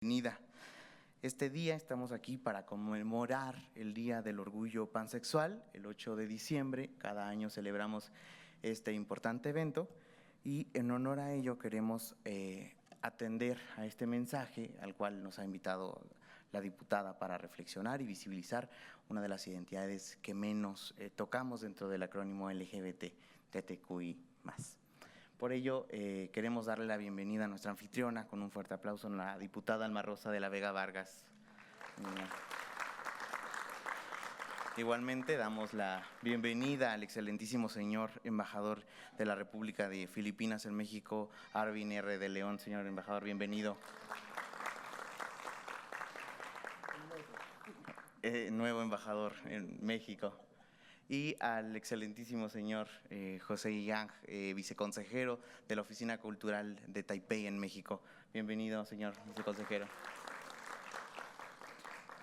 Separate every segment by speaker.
Speaker 1: Bienvenida. Este día estamos aquí para conmemorar el Día del Orgullo Pansexual, el 8 de diciembre. Cada año celebramos este importante evento y en honor a ello queremos atender a este mensaje al cual nos ha invitado la diputada para reflexionar y visibilizar una de las identidades que menos tocamos dentro del acrónimo LGBT-TTQI+. Por ello, queremos darle la bienvenida a nuestra anfitriona con un fuerte aplauso a la diputada Alma Rosa de la Vega Vargas. Igualmente damos la bienvenida al excelentísimo señor embajador de la República de Filipinas en México, Arvin R. de León. Señor embajador, bienvenido. Nuevo embajador en México. Y al excelentísimo señor José Yang, viceconsejero de la Oficina Cultural de Taipei en México. Bienvenido, señor viceconsejero.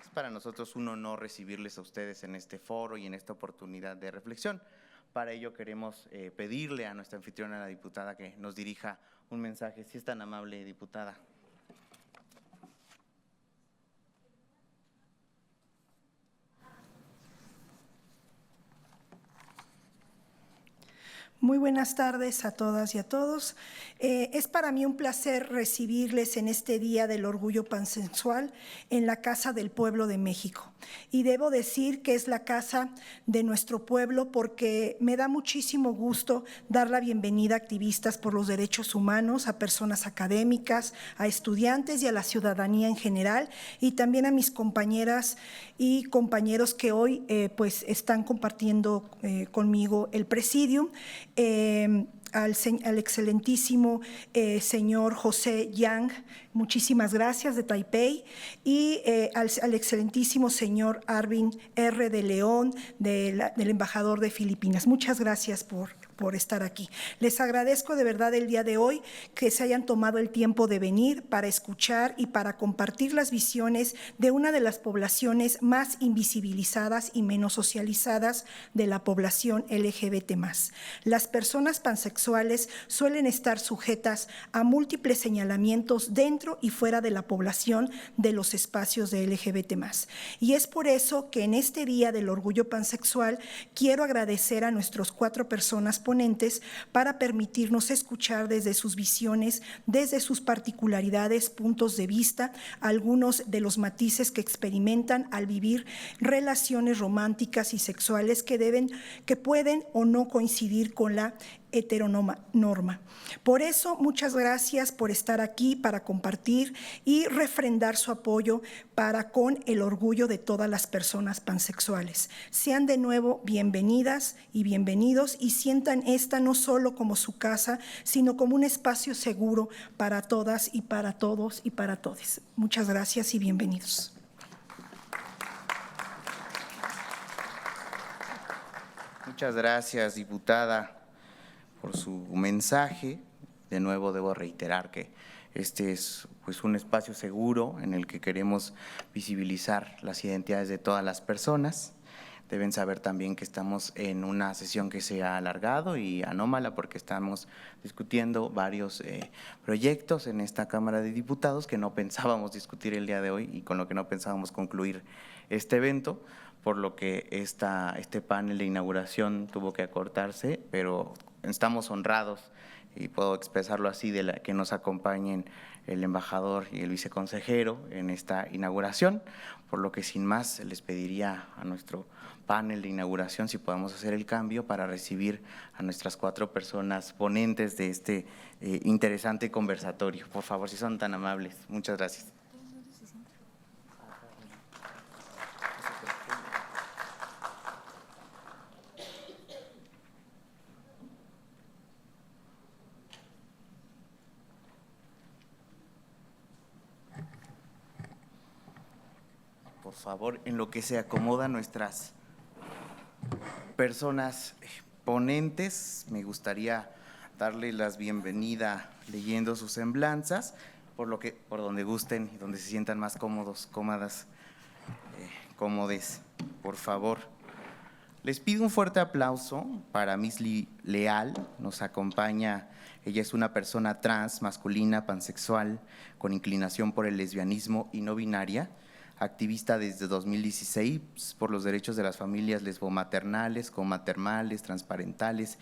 Speaker 1: Es para nosotros un honor recibirles a ustedes en este foro y en esta oportunidad de reflexión. Para ello queremos pedirle a nuestra anfitriona, la diputada, que nos dirija un mensaje. Si es tan amable, diputada.
Speaker 2: Muy buenas tardes a todas y a todos. Es para mí un placer recibirles en este Día del Orgullo Pansexual en la Casa del Pueblo de México. Y debo decir que es la casa de nuestro pueblo porque me da muchísimo gusto dar la bienvenida a activistas por los derechos humanos, a personas académicas, a estudiantes y a la ciudadanía en general, y también a mis compañeras y compañeros que hoy pues están compartiendo conmigo el presidium. Al excelentísimo señor José Yang, muchísimas gracias, de Taipei, y al excelentísimo señor Arvin R. de León, del embajador de Filipinas. Muchas gracias por estar aquí. Les agradezco de verdad el día de hoy que se hayan tomado el tiempo de venir para escuchar y para compartir las visiones de una de las poblaciones más invisibilizadas y menos socializadas de la población LGBT+. Las personas pansexuales suelen estar sujetas a múltiples señalamientos dentro y fuera de la población de los espacios de LGBT+. Y es por eso que en este Día del Orgullo Pansexual quiero agradecer a nuestros 4 personas ponentes para permitirnos escuchar desde sus visiones, desde sus particularidades, puntos de vista, algunos de los matices que experimentan al vivir relaciones románticas y sexuales que pueden o no coincidir con la heteronorma. Por eso, muchas gracias por estar aquí para compartir y refrendar su apoyo para con el orgullo de todas las personas pansexuales. Sean de nuevo bienvenidas y bienvenidos y sientan esta no solo como su casa, sino como un espacio seguro para todas y para todos y para todes. Muchas gracias y bienvenidos.
Speaker 1: Muchas gracias, diputada, por su mensaje. De nuevo debo reiterar que este es pues un espacio seguro en el que queremos visibilizar las identidades de todas las personas. Deben saber también que estamos en una sesión que se ha alargado y anómala porque estamos discutiendo varios proyectos en esta Cámara de Diputados que no pensábamos discutir el día de hoy y con lo que no pensábamos concluir este evento, por lo que este panel de inauguración tuvo que acortarse, pero estamos honrados, y puedo expresarlo así, de que nos acompañen el embajador y el viceconsejero en esta inauguración, por lo que sin más les pediría a nuestro panel de inauguración si podemos hacer el cambio para recibir a nuestras 4 personas ponentes de este interesante conversatorio. Por favor, si son tan amables. Muchas gracias. Por favor, en lo que se acomodan nuestras personas ponentes, me gustaría darle las bienvenida leyendo sus semblanzas, por donde gusten y donde se sientan más cómodos, cómodas, cómodes, por favor. Les pido un fuerte aplauso para Misli Leal. Nos acompaña, ella es una persona trans, masculina, pansexual, con inclinación por el lesbianismo y no binaria, activista desde 2016 por los derechos de las familias lesbomaternales, comaternales, transparentales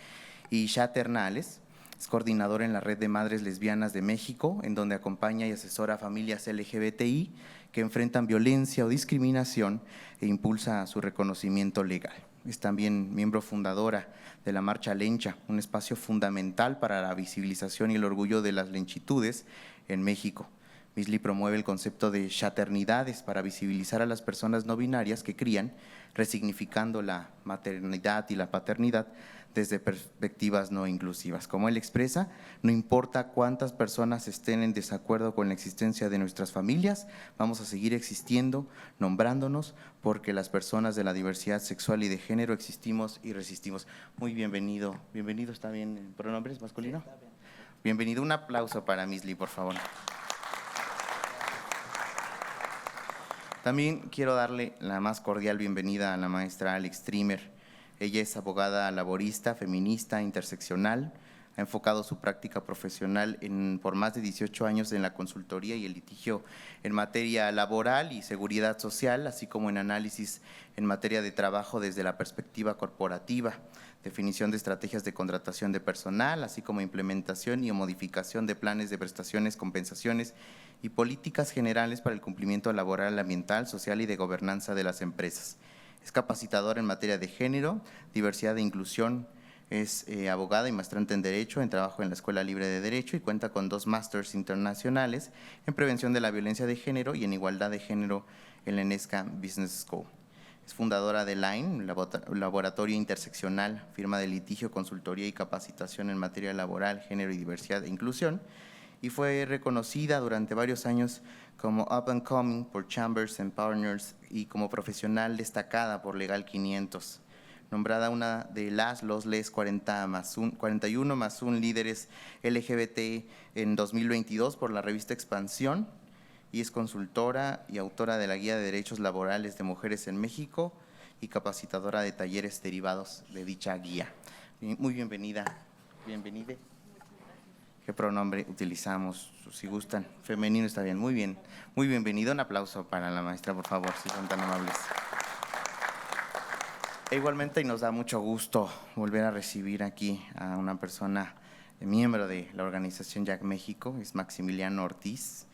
Speaker 1: y chaternales. Es coordinadora en la Red de Madres Lesbianas de México, en donde acompaña y asesora a familias LGBTI que enfrentan violencia o discriminación e impulsa su reconocimiento legal. Es también miembro fundadora de la Marcha Lencha, un espacio fundamental para la visibilización y el orgullo de las lenchitudes en México. Misli promueve el concepto de chaternidades para visibilizar a las personas no binarias que crían, resignificando la maternidad y la paternidad desde perspectivas no inclusivas. Como él expresa, no importa cuántas personas estén en desacuerdo con la existencia de nuestras familias, vamos a seguir existiendo, nombrándonos, porque las personas de la diversidad sexual y de género existimos y resistimos. Muy bienvenido. Bienvenido, ¿está bien? ¿Pronombres masculino? Sí, está bien. Bienvenido. Un aplauso para Misli, por favor. También quiero darle la más cordial bienvenida a la maestra Alex Trimmer. Ella es abogada laborista, feminista, interseccional, ha enfocado su práctica profesional por más de 18 años en la consultoría y el litigio en materia laboral y seguridad social, así como en análisis en materia de trabajo desde la perspectiva corporativa, definición de estrategias de contratación de personal, así como implementación y modificación de planes de prestaciones, compensaciones y políticas generales para el cumplimiento laboral, ambiental, social y de gobernanza de las empresas. Es capacitadora en materia de género, diversidad e inclusión, es abogada y maestrante en Derecho, en trabajo en la Escuela Libre de Derecho y cuenta con 2 másters internacionales en prevención de la violencia de género y en igualdad de género en la ENESCA Business School. Es fundadora de LINE, Laboratorio Interseccional, firma de litigio, consultoría y capacitación en materia laboral, género y diversidad e inclusión, y fue reconocida durante varios años como Up and Coming por Chambers and Partners y como profesional destacada por Legal 500, nombrada una de los 41 más 1 líderes LGBT en 2022 por la revista Expansión, y es consultora y autora de la Guía de Derechos Laborales de Mujeres en México y capacitadora de talleres derivados de dicha guía. Muy bienvenida. Bienvenida. ¿Qué pronombre utilizamos? Si gustan, femenino está bien, muy bien. Muy bienvenido, un aplauso para la maestra, por favor, si son tan amables. E igualmente nos da mucho gusto volver a recibir aquí a una persona, miembro de la organización Jack México, es Maximiliano Ortiz,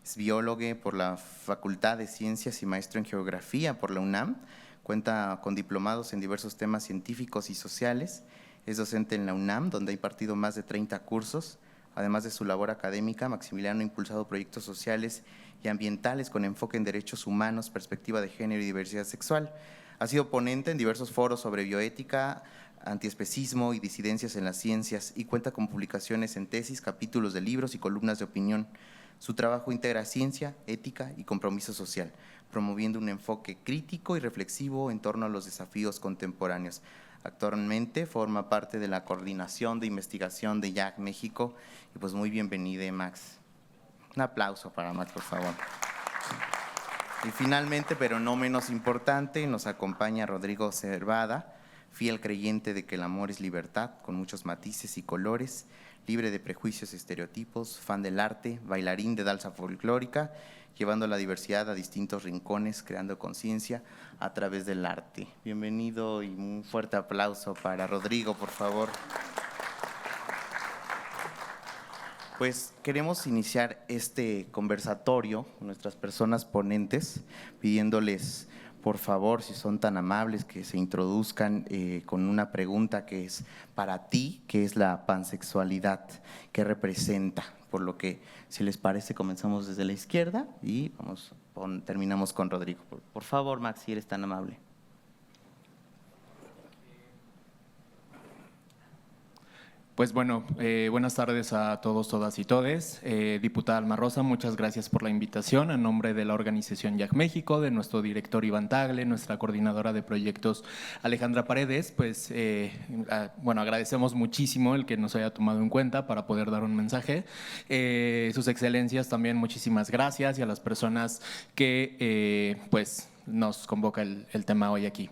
Speaker 1: es biólogo por la Facultad de Ciencias y maestro en Geografía por la UNAM, cuenta con diplomados en diversos temas científicos y sociales, es docente en la UNAM, donde ha impartido más de 30 cursos. Además de su labor académica, Maximiliano ha impulsado proyectos sociales y ambientales con enfoque en derechos humanos, perspectiva de género y diversidad sexual. Ha sido ponente en diversos foros sobre bioética, antiespecismo y disidencias en las ciencias y cuenta con publicaciones en tesis, capítulos de libros y columnas de opinión. Su trabajo integra ciencia, ética y compromiso social, promoviendo un enfoque crítico y reflexivo en torno a los desafíos contemporáneos. Actualmente forma parte de la coordinación de investigación de Jack México y pues muy bienvenida, Max. Un aplauso para Max, por favor. Y finalmente, pero no menos importante, nos acompaña Rodrigo Cervada, fiel creyente de que el amor es libertad, con muchos matices y colores, libre de prejuicios y estereotipos, fan del arte, bailarín de danza folclórica, llevando la diversidad a distintos rincones, creando conciencia a través del arte. Bienvenido y un fuerte aplauso para Rodrigo, por favor. Pues queremos iniciar este conversatorio con nuestras personas ponentes, pidiéndoles, por favor, si son tan amables, que se introduzcan con una pregunta que es para ti, ¿qué es la pansexualidad? ¿Qué representa? Por lo que, si les parece, comenzamos desde la izquierda y terminamos con Rodrigo. Por favor, Max, si eres tan amable.
Speaker 3: Pues bueno, buenas tardes a todos, todas y todes. Diputada Alma Rosa, muchas gracias por la invitación. En nombre de la organización Jack México, de nuestro director Iván Tagle, nuestra coordinadora de proyectos Alejandra Paredes, pues bueno, agradecemos muchísimo el que nos haya tomado en cuenta para poder dar un mensaje. Sus excelencias también muchísimas gracias, y a las personas que pues nos convoca el tema hoy aquí.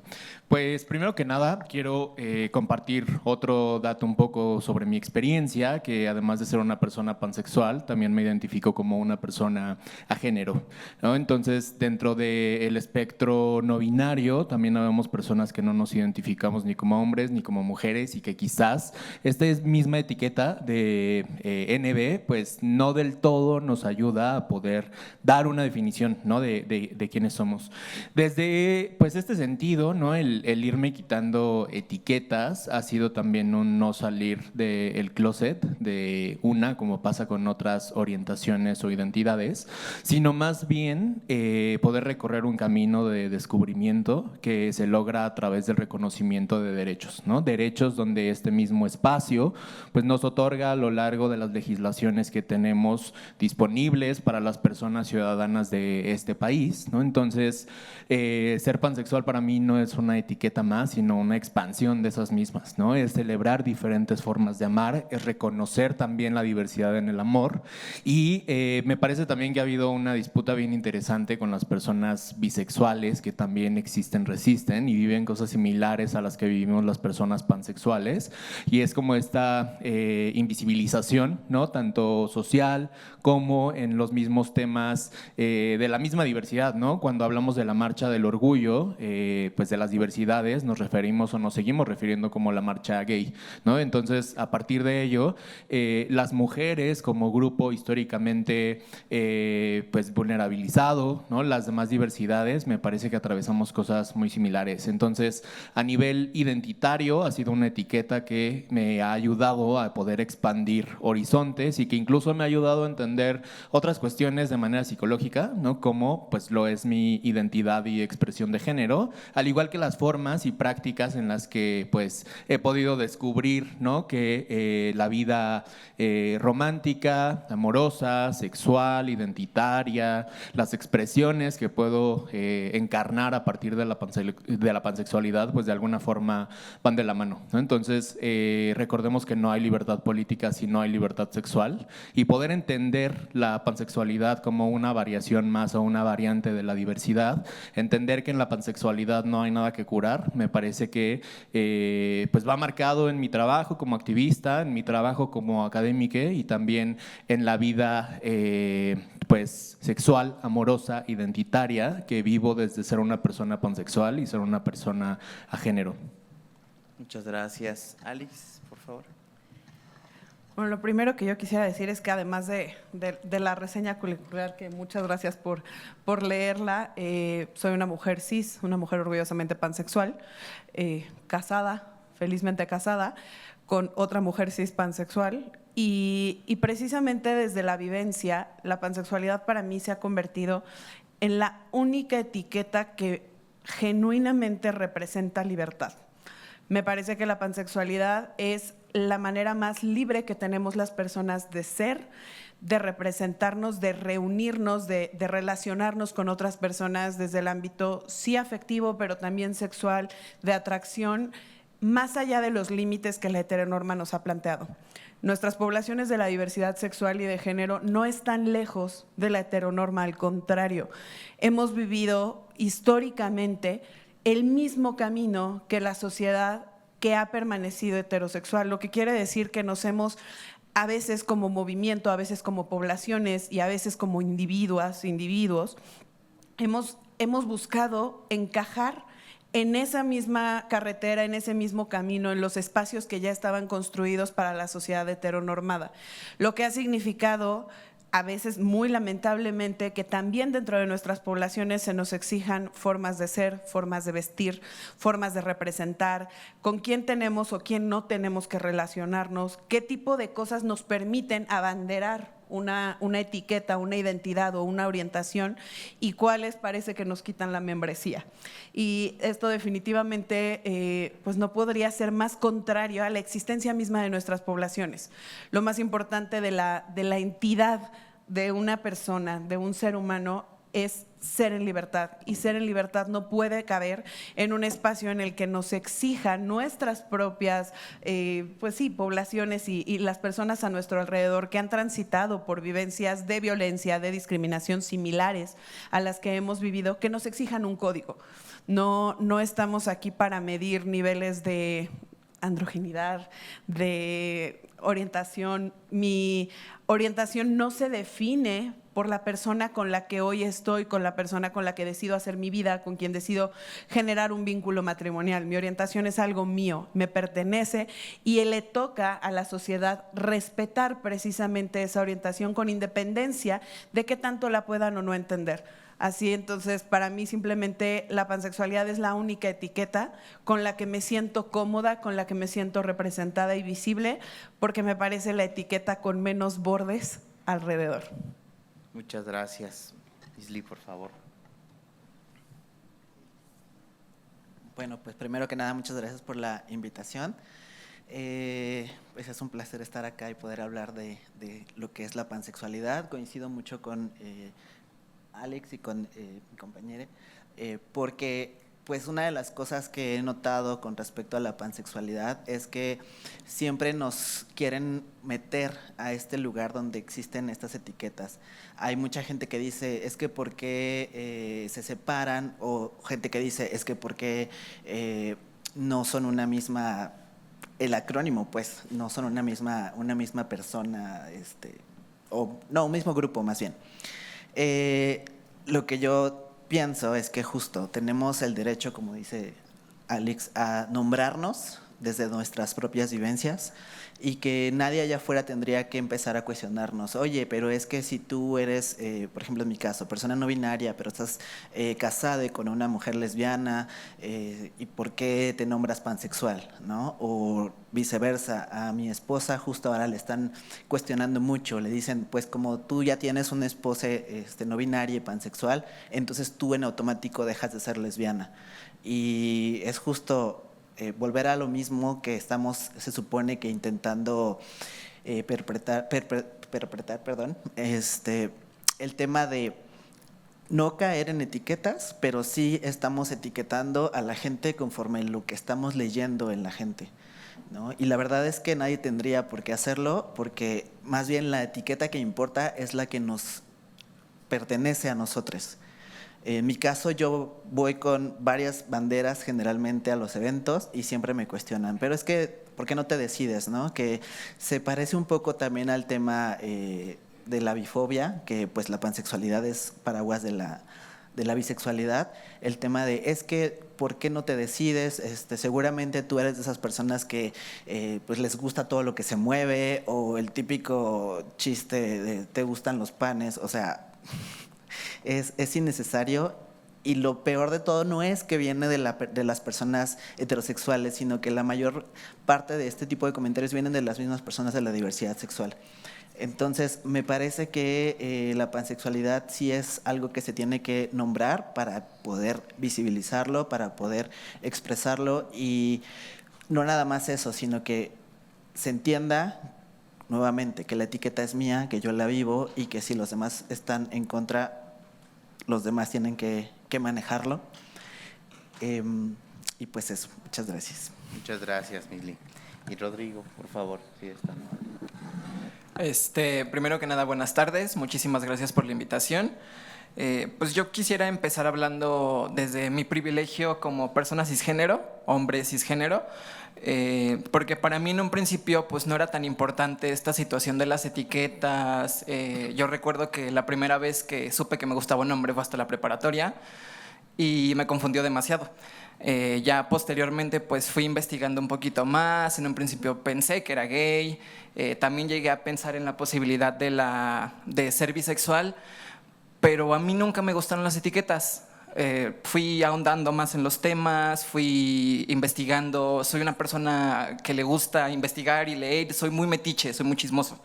Speaker 3: Pues primero que nada quiero compartir otro dato un poco sobre mi experiencia, que además de ser una persona pansexual, también me identifico como una persona agénero, ¿no? Entonces, dentro del espectro no binario, también habemos personas que no nos identificamos ni como hombres ni como mujeres y que quizás esta misma etiqueta de NB, pues no del todo nos ayuda a poder dar una definición, ¿no? de quiénes somos. Desde pues este sentido, ¿no? El irme quitando etiquetas ha sido también un no salir del closet de una, como pasa con otras orientaciones o identidades, sino más bien poder recorrer un camino de descubrimiento que se logra a través del reconocimiento de derechos, ¿no? Derechos donde este mismo espacio pues nos otorga a lo largo de las legislaciones que tenemos disponibles para las personas ciudadanas de este país, ¿no? Entonces, ser pansexual para mí no es una etiqueta más, sino una expansión de esas mismas, ¿no? Es celebrar diferentes formas de amar, es reconocer también la diversidad en el amor y me parece también que ha habido una disputa bien interesante con las personas bisexuales que también existen, resisten y viven cosas similares a las que vivimos las personas pansexuales y es como esta invisibilización, ¿no? Tanto social como en los mismos temas de la misma diversidad, ¿no? Cuando hablamos de la marcha del orgullo, pues de las diversidades, nos referimos o nos seguimos refiriendo como la marcha gay, ¿no? Entonces, a partir de ello, las mujeres como grupo históricamente pues vulnerabilizado, ¿no? Las demás diversidades, me parece que atravesamos cosas muy similares. Entonces, a nivel identitario, ha sido una etiqueta que me ha ayudado a poder expandir horizontes y que incluso me ha ayudado a entender otras cuestiones de manera psicológica, ¿no? Como pues lo es mi identidad y expresión de género, al igual que las formas y prácticas en las que pues he podido descubrir, ¿no? Que la vida romántica, amorosa, sexual, identitaria, las expresiones que puedo encarnar a partir de la pansexualidad, pues de alguna forma van de la mano, ¿no? Entonces, recordemos que no hay libertad política si no hay libertad sexual y poder entender la pansexualidad como una variación más o una variante de la diversidad, entender que en la pansexualidad no hay nada que curar, me parece que pues va marcado en mi trabajo como activista, en mi trabajo como académica y también en la vida pues sexual, amorosa, identitaria que vivo desde ser una persona pansexual y ser una persona a género.
Speaker 1: Muchas gracias. Alex, por favor.
Speaker 4: Bueno, lo primero que yo quisiera decir es que además de la reseña curricular, que muchas gracias por leerla, soy una mujer cis, una mujer orgullosamente pansexual, casada, felizmente casada, con otra mujer cis pansexual y precisamente desde la vivencia, la pansexualidad para mí se ha convertido en la única etiqueta que genuinamente representa libertad. Me parece que la pansexualidad es la manera más libre que tenemos las personas de ser, de representarnos, de reunirnos, de relacionarnos con otras personas desde el ámbito sí afectivo, pero también sexual, de atracción, más allá de los límites que la heteronorma nos ha planteado. Nuestras poblaciones de la diversidad sexual y de género no están lejos de la heteronorma, al contrario, hemos vivido históricamente el mismo camino que la sociedad que ha permanecido heterosexual, lo que quiere decir que nos hemos, a veces como movimiento, a veces como poblaciones y a veces como individuos, hemos buscado encajar en esa misma carretera, en ese mismo camino, en los espacios que ya estaban construidos para la sociedad heteronormada, lo que ha significado a veces muy lamentablemente que también dentro de nuestras poblaciones se nos exijan formas de ser, formas de vestir, formas de representar, con quién tenemos o quién no tenemos que relacionarnos, qué tipo de cosas nos permiten abanderar una etiqueta, una identidad o una orientación y cuáles parece que nos quitan la membresía. Y esto definitivamente pues no podría ser más contrario a la existencia misma de nuestras poblaciones. Lo más importante de la entidad de una persona, de un ser humano, es ser en libertad, y ser en libertad no puede caber en un espacio en el que nos exijan nuestras propias pues sí, poblaciones y las personas a nuestro alrededor que han transitado por vivencias de violencia, de discriminación similares a las que hemos vivido, que nos exijan un código. No estamos aquí para medir niveles de androginidad, de orientación. Mi orientación no se define por la persona con la que hoy estoy, con la persona con la que decido hacer mi vida, con quien decido generar un vínculo matrimonial. Mi orientación es algo mío, me pertenece, y le toca a la sociedad respetar precisamente esa orientación con independencia de qué tanto la puedan o no entender. Así, entonces, para mí simplemente la pansexualidad es la única etiqueta con la que me siento cómoda, con la que me siento representada y visible, porque me parece la etiqueta con menos bordes alrededor.
Speaker 1: Muchas gracias. Isli, por favor.
Speaker 5: Bueno, pues primero que nada, muchas gracias por la invitación. Pues es un placer estar acá y poder hablar de lo que es la pansexualidad. Coincido mucho con Alex y con mi compañera, porque pues una de las cosas que he notado con respecto a la pansexualidad es que siempre nos quieren meter a este lugar donde existen estas etiquetas. Hay mucha gente que dice, es que ¿por qué se separan? O gente que dice, es que ¿por qué no son una misma, el acrónimo, pues, no son una misma persona, o no, un mismo grupo más bien. Lo que yo pienso es que justo tenemos el derecho, como dice Alex, a nombrarnos desde nuestras propias vivencias, y que nadie allá afuera tendría que empezar a cuestionarnos, oye, pero es que si tú eres, por ejemplo en mi caso, persona no binaria, pero estás casada con una mujer lesbiana, ¿y por qué te nombras pansexual? ¿No? O viceversa, a mi esposa justo ahora le están cuestionando mucho, le dicen, pues como tú ya tienes una esposa no binaria y pansexual, entonces tú en automático dejas de ser lesbiana. Y es justo volver a lo mismo que estamos, se supone que intentando perpetrar, el tema de no caer en etiquetas, pero sí estamos etiquetando a la gente conforme lo que estamos leyendo en la gente, ¿no? Y la verdad es que nadie tendría por qué hacerlo, porque más bien la etiqueta que importa es la que nos pertenece a nosotros. En mi caso, yo voy con varias banderas generalmente a los eventos y siempre me cuestionan, pero es que, ¿por qué no te decides, no? Que se parece un poco también al tema de la bifobia, que pues la pansexualidad es paraguas de la bisexualidad. El tema de, es que, ¿por qué no te decides? Seguramente tú eres de esas personas que pues les gusta todo lo que se mueve, o el típico chiste de, ¿te gustan los panes? O sea… Es innecesario, y lo peor de todo no es que viene de las personas heterosexuales, sino que la mayor parte de este tipo de comentarios vienen de las mismas personas de la diversidad sexual. Entonces, me parece que la pansexualidad sí es algo que se tiene que nombrar para poder visibilizarlo, para poder expresarlo, y no nada más eso, sino que se entienda nuevamente que la etiqueta es mía, que yo la vivo, y que si los demás están en contra, los demás tienen que manejarlo. Y pues eso, muchas gracias.
Speaker 1: Muchas gracias, Mili. Y Rodrigo, por favor, si está.
Speaker 6: Primero que nada, buenas tardes, muchísimas gracias por la invitación. Pues yo quisiera empezar hablando desde mi privilegio como persona cisgénero, hombre cisgénero, porque para mí en un principio pues no era tan importante esta situación de las etiquetas. Yo recuerdo que la primera vez que supe que me gustaba un hombre fue hasta la preparatoria y me confundió demasiado. Ya posteriormente pues fui investigando un poquito más. En un principio pensé que era gay, también llegué a pensar en la posibilidad de ser bisexual, pero a mí nunca me gustaron las etiquetas. Fui ahondando más en los temas, fui investigando. Soy una persona que le gusta investigar y leer, soy muy metiche, soy muy chismoso.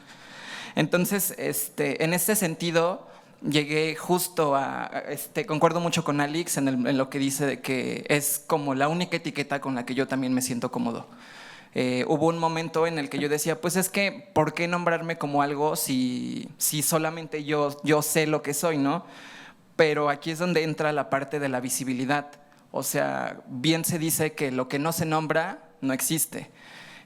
Speaker 6: Entonces, en ese sentido, llegué justo a… concuerdo mucho con Alex en lo que dice de que es como la única etiqueta con la que yo también me siento cómodo. Hubo un momento en el que yo decía, pues es que, ¿por qué nombrarme como algo si solamente yo sé lo que soy, no? pero aquí es donde entra la parte de la visibilidad. O sea, bien se dice que lo que no se nombra no existe.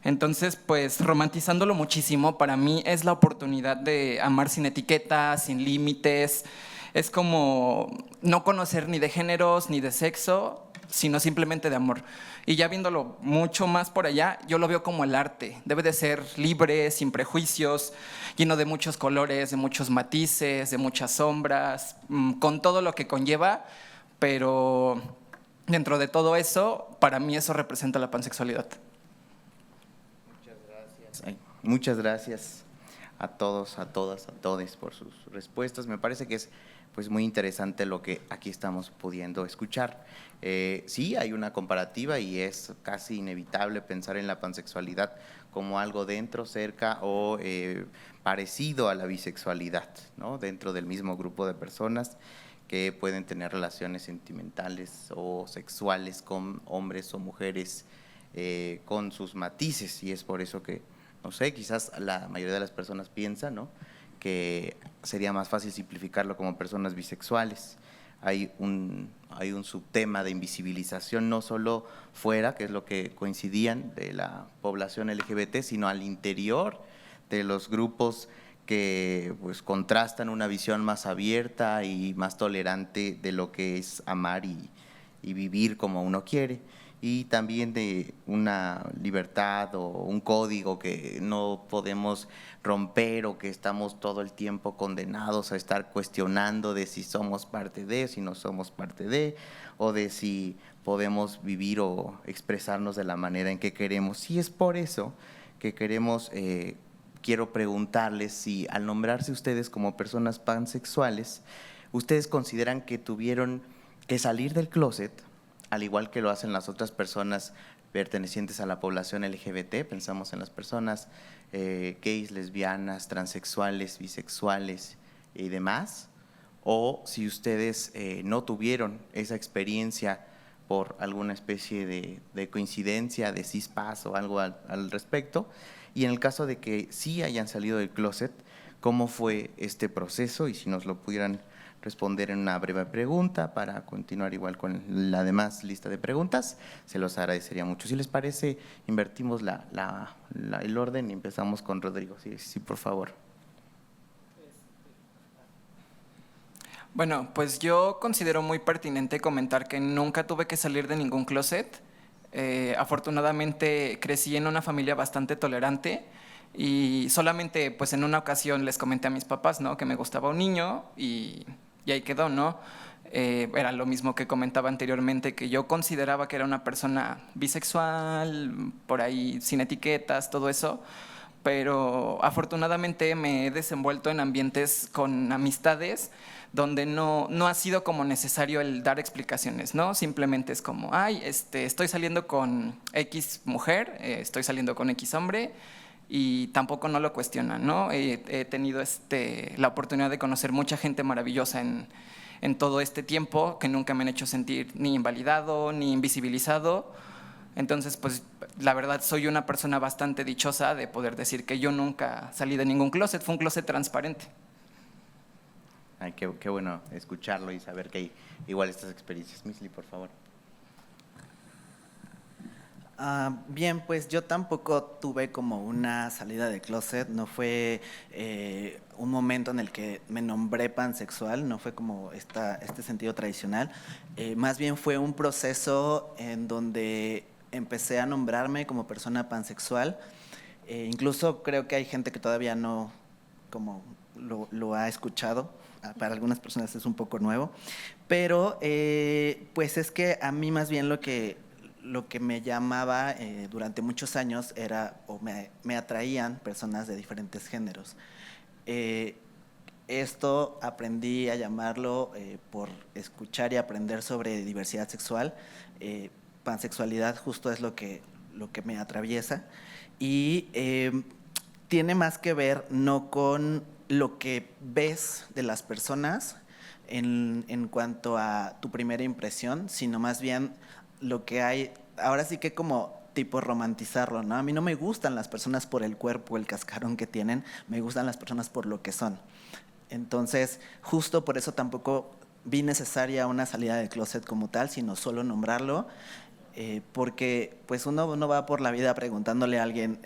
Speaker 6: Entonces, pues romantizándolo muchísimo, para mí es la oportunidad de amar sin etiquetas, sin límites. Es como no conocer ni de géneros ni de sexo, sino simplemente de amor. Y ya viéndolo mucho más por allá, yo lo veo como el arte. Debe de ser libre, sin prejuicios, lleno de muchos colores, de muchos matices, de muchas sombras, con todo lo que conlleva, pero dentro de todo eso, para mí eso representa la pansexualidad.
Speaker 1: Muchas gracias a todos, a todas, a todes por sus respuestas. Me parece que es pues muy interesante lo que aquí estamos pudiendo escuchar. Sí, hay una comparativa y es casi inevitable pensar en la pansexualidad como algo dentro, cerca o parecido a la bisexualidad, ¿no? Dentro del mismo grupo de personas que pueden tener relaciones sentimentales o sexuales con hombres o mujeres con sus matices, y es por eso que, no sé, quizás la mayoría de las personas piensan, ¿no?, que sería más fácil simplificarlo como personas bisexuales. Hay un subtema de invisibilización no solo fuera, que es lo que coincidían, de la población LGBT, sino al interior de los grupos que pues contrastan una visión más abierta y más tolerante de lo que es amar y vivir como uno quiere, y también de una libertad o un código que no podemos romper o que estamos todo el tiempo condenados a estar cuestionando de si somos parte de, si no somos parte de, o de si podemos vivir o expresarnos de la manera en que queremos. Y es por eso que quiero preguntarles si al nombrarse ustedes como personas pansexuales, ustedes consideran que tuvieron que salir del closet, al igual que lo hacen las otras personas pertenecientes a la población LGBT. Pensamos en las personas gays, lesbianas, transexuales, bisexuales y demás, o si ustedes no tuvieron esa experiencia por alguna especie de coincidencia, de cispas o algo al respecto, y en el caso de que sí hayan salido del closet, ¿cómo fue este proceso? Y si nos lo pudieran responder en una breve pregunta para continuar igual con la demás lista de preguntas, se los agradecería mucho. Si les parece, invertimos el orden y empezamos con Rodrigo. Sí, por favor.
Speaker 6: Bueno, pues yo considero muy pertinente comentar que nunca tuve que salir de ningún closet. Afortunadamente crecí en una familia bastante tolerante y solamente pues en una ocasión les comenté a mis papás, ¿no?, que me gustaba un niño y ahí quedó, ¿no? Era lo mismo que comentaba anteriormente, que yo consideraba que era una persona bisexual, por ahí sin etiquetas, todo eso, pero afortunadamente me he desenvuelto en ambientes con amistades donde no ha sido como necesario el dar explicaciones, ¿no? Simplemente es como, estoy saliendo con X mujer, estoy saliendo con X hombre, y tampoco no lo cuestionan, ¿no? He tenido la oportunidad de conocer mucha gente maravillosa en todo este tiempo, que nunca me han hecho sentir ni invalidado ni invisibilizado. Entonces, pues la verdad soy una persona bastante dichosa de poder decir que yo nunca salí de ningún closet, fue un closet transparente.
Speaker 1: Ay, qué bueno escucharlo y saber que hay igual estas experiencias. Misli, por favor.
Speaker 5: Bien, pues yo tampoco tuve como una salida de closet, no fue un momento en el que me nombré pansexual, no fue como este sentido tradicional, más bien fue un proceso en donde empecé a nombrarme como persona pansexual. Incluso creo que hay gente que todavía no como lo ha escuchado. Para algunas personas es un poco nuevo, pero pues es que a mí más bien lo que me llamaba durante muchos años era, o me atraían personas de diferentes géneros. Esto aprendí a llamarlo por escuchar y aprender sobre diversidad sexual. Pansexualidad justo es lo que me atraviesa y tiene más que ver no con lo que ves de las personas en cuanto a tu primera impresión, sino más bien lo que hay, ahora sí que como tipo romantizarlo, ¿no? A mí no me gustan las personas por el cuerpo, el cascarón que tienen, me gustan las personas por lo que son. Entonces, justo por eso tampoco vi necesaria una salida del closet como tal, sino solo nombrarlo, porque pues uno no va por la vida preguntándole a alguien,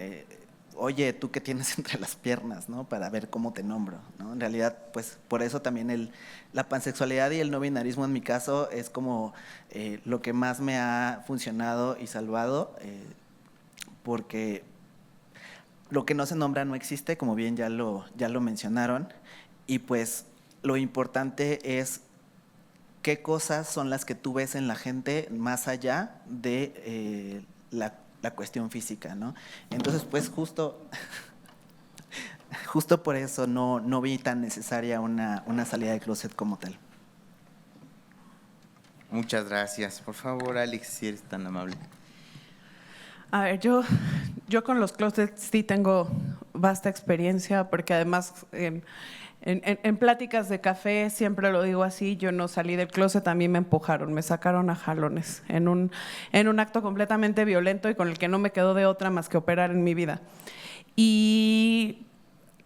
Speaker 5: oye, ¿tú qué tienes entre las piernas?, ¿no? Para ver cómo te nombro, ¿no? En realidad, pues por eso también la pansexualidad y el no binarismo en mi caso es como lo que más me ha funcionado y salvado, porque lo que no se nombra no existe, como bien ya lo mencionaron, y pues lo importante es qué cosas son las que tú ves en la gente más allá de la cuestión física, ¿no? Entonces, pues justo por eso no vi tan necesaria una salida de closet como tal.
Speaker 1: Muchas gracias. Por favor, Alex, si eres tan amable.
Speaker 4: A ver, yo con los closets sí tengo vasta experiencia, porque además en pláticas de café siempre lo digo así, yo no salí del closet, a mí me empujaron, me sacaron a jalones en un acto completamente violento y con el que no me quedó de otra más que operar en mi vida. Y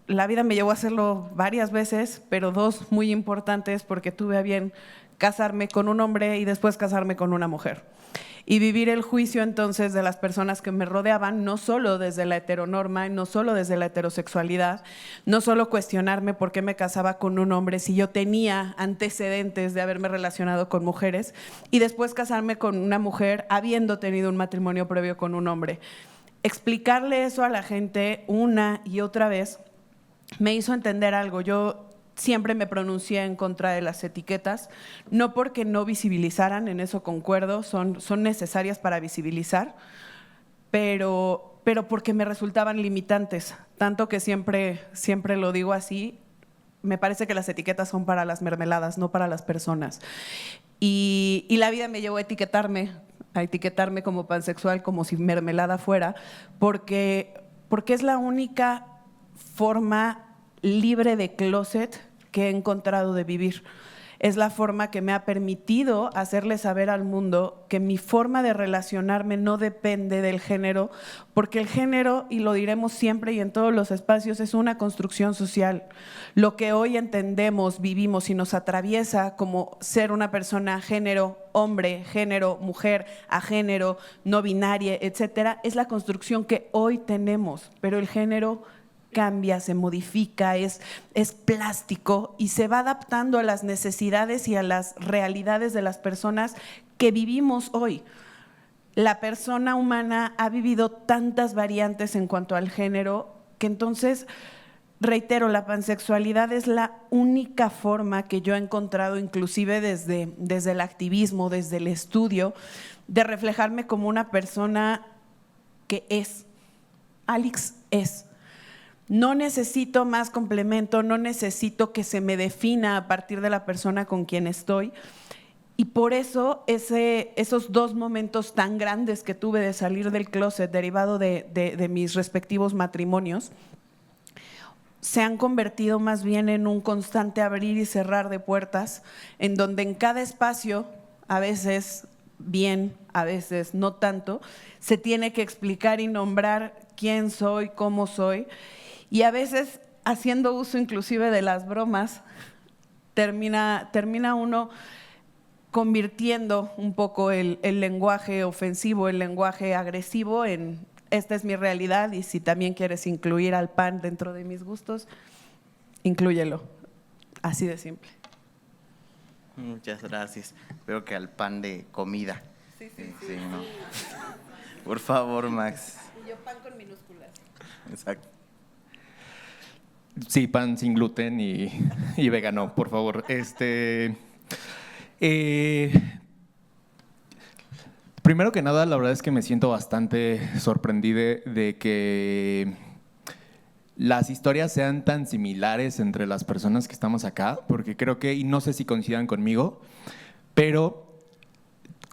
Speaker 4: la vida me llevó a hacerlo varias veces, pero dos muy importantes, porque tuve a bien casarme con un hombre y después casarme con una mujer. Y vivir el juicio entonces de las personas que me rodeaban, no solo desde la heteronorma, no solo desde la heterosexualidad, no solo cuestionarme por qué me casaba con un hombre si yo tenía antecedentes de haberme relacionado con mujeres, y después casarme con una mujer habiendo tenido un matrimonio previo con un hombre. Explicarle eso a la gente una y otra vez me hizo entender algo. Yo siempre me pronuncié en contra de las etiquetas, no porque no visibilizaran, en eso concuerdo, son necesarias para visibilizar, pero porque me resultaban limitantes, tanto que siempre lo digo así, me parece que las etiquetas son para las mermeladas, no para las personas. Y la vida me llevó a etiquetarme como pansexual, como si mermelada fuera, porque es la única forma libre de closet que he encontrado de vivir. Es la forma que me ha permitido hacerle saber al mundo que mi forma de relacionarme no depende del género, porque el género, y lo diremos siempre y en todos los espacios, es una construcción social. Lo que hoy entendemos, vivimos y nos atraviesa como ser una persona género hombre, género mujer, agénero, no binaria, etcétera, es la construcción que hoy tenemos, pero el género cambia, se modifica, es plástico y se va adaptando a las necesidades y a las realidades de las personas que vivimos hoy. La persona humana ha vivido tantas variantes en cuanto al género que entonces, reitero, la pansexualidad es la única forma que yo he encontrado, inclusive desde el activismo, desde el estudio, de reflejarme como una persona que es. Alex es. No necesito más complemento, no necesito que se me defina a partir de la persona con quien estoy. Y por eso esos dos momentos tan grandes que tuve de salir del closet, derivado de mis respectivos matrimonios, se han convertido más bien en un constante abrir y cerrar de puertas, en donde en cada espacio, a veces bien, a veces no tanto, se tiene que explicar y nombrar quién soy, cómo soy. Y a veces, haciendo uso inclusive de las bromas, termina uno convirtiendo un poco el lenguaje ofensivo, el lenguaje agresivo en esta es mi realidad y si también quieres incluir al pan dentro de mis gustos, inclúyelo. Así de simple.
Speaker 1: Muchas gracias. Veo que al pan de comida. Sí, ¿no? Por favor, Max.
Speaker 4: Y yo pan con minúsculas.
Speaker 1: Exacto.
Speaker 3: Sí, pan sin gluten y vegano, por favor. Primero que nada, la verdad es que me siento bastante sorprendido de que las historias sean tan similares entre las personas que estamos acá, porque creo que, y no sé si coincidan conmigo, pero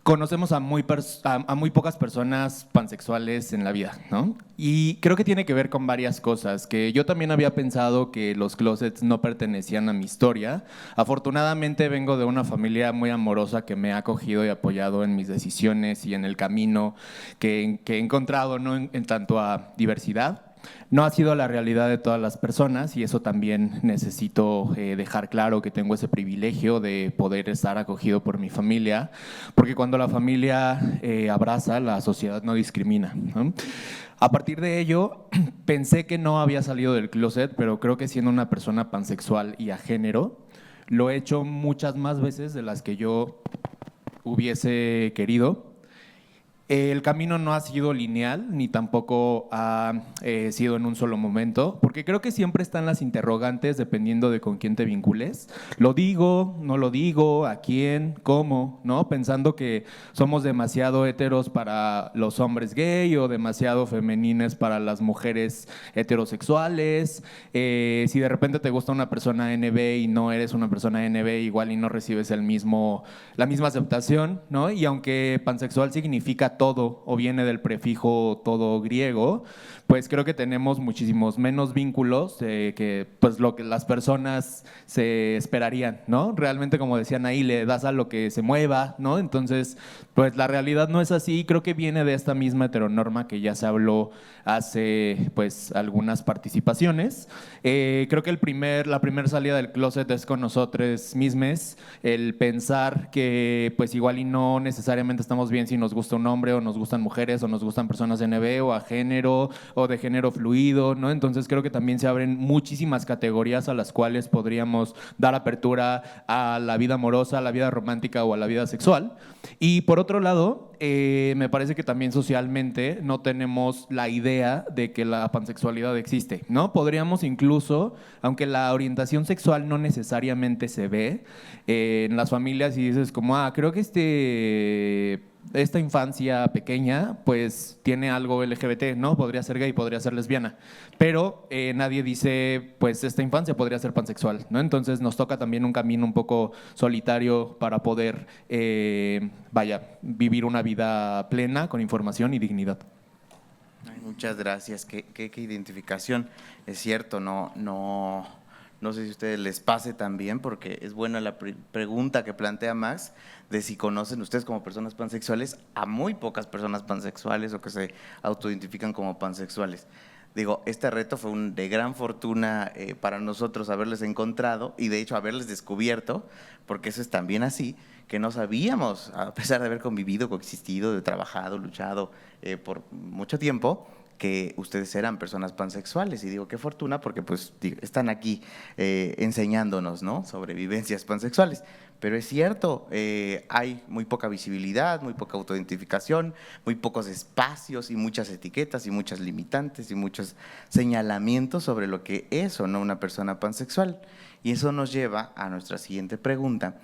Speaker 3: conocemos a muy pocas personas pansexuales en la vida, ¿no? Y creo que tiene que ver con varias cosas, que yo también había pensado que los closets no pertenecían a mi historia. Afortunadamente vengo de una familia muy amorosa que me ha acogido y apoyado en mis decisiones y en el camino que he encontrado, ¿no? en tanto a diversidad. No ha sido la realidad de todas las personas y eso también necesito dejar claro que tengo ese privilegio de poder estar acogido por mi familia, porque cuando la familia abraza, la sociedad no discrimina, ¿no? A partir de ello, pensé que no había salido del closet, pero creo que siendo una persona pansexual y a género, lo he hecho muchas más veces de las que yo hubiese querido. El camino no ha sido lineal, ni tampoco ha sido en un solo momento, porque creo que siempre están las interrogantes dependiendo de con quién te vincules. ¿Lo digo? ¿No lo digo? ¿A quién? ¿Cómo? ¿No? Pensando que somos demasiado heteros para los hombres gay o demasiado femenines para las mujeres heterosexuales. Si de repente te gusta una persona NB y no eres una persona NB, igual y no recibes la misma aceptación, ¿no? Y aunque pansexual significa todo o viene del prefijo todo griego, pues creo que tenemos muchísimos menos vínculos que pues lo que las personas se esperarían, ¿no? Realmente, como decían ahí, le das a lo que se mueva, ¿no? Entonces, pues la realidad no es así. Creo que viene de esta misma heteronorma que ya se habló hace pues algunas participaciones. Creo que la primera salida del closet es con nosotros mismos, el pensar que pues igual y no necesariamente estamos bien si nos gusta un hombre o nos gustan mujeres o nos gustan personas NB o a género o de género fluido, ¿no? Entonces creo que también se abren muchísimas categorías a las cuales podríamos dar apertura a la vida amorosa, a la vida romántica o a la vida sexual. Y por otro lado, me parece que también socialmente no tenemos la idea de que la pansexualidad existe, ¿no? Podríamos incluso, aunque la orientación sexual no necesariamente se ve en las familias y dices como, creo que esta infancia pequeña pues tiene algo LGBT, ¿no? Podría ser gay, podría ser lesbiana, pero nadie dice pues esta infancia podría ser pansexual, ¿no? Entonces nos toca también un camino un poco solitario para poder, vivir una vida plena con información y dignidad.
Speaker 1: Muchas gracias, qué identificación. Es cierto, no sé si a ustedes les pase también, porque es buena la pregunta que plantea Max, de si conocen ustedes como personas pansexuales a muy pocas personas pansexuales o que se autoidentifican como pansexuales. Digo, este reto fue de gran fortuna para nosotros haberles encontrado y de hecho haberles descubierto, porque eso es también así, que no sabíamos, a pesar de haber convivido, coexistido, de trabajado, luchado por mucho tiempo, que ustedes eran personas pansexuales. Y digo, qué fortuna, porque pues están aquí enseñándonos, ¿no?, sobre vivencias pansexuales. Pero es cierto, hay muy poca visibilidad, muy poca autoidentificación, muy pocos espacios y muchas etiquetas y muchas limitantes y muchos señalamientos sobre lo que es o no una persona pansexual. Y eso nos lleva a nuestra siguiente pregunta,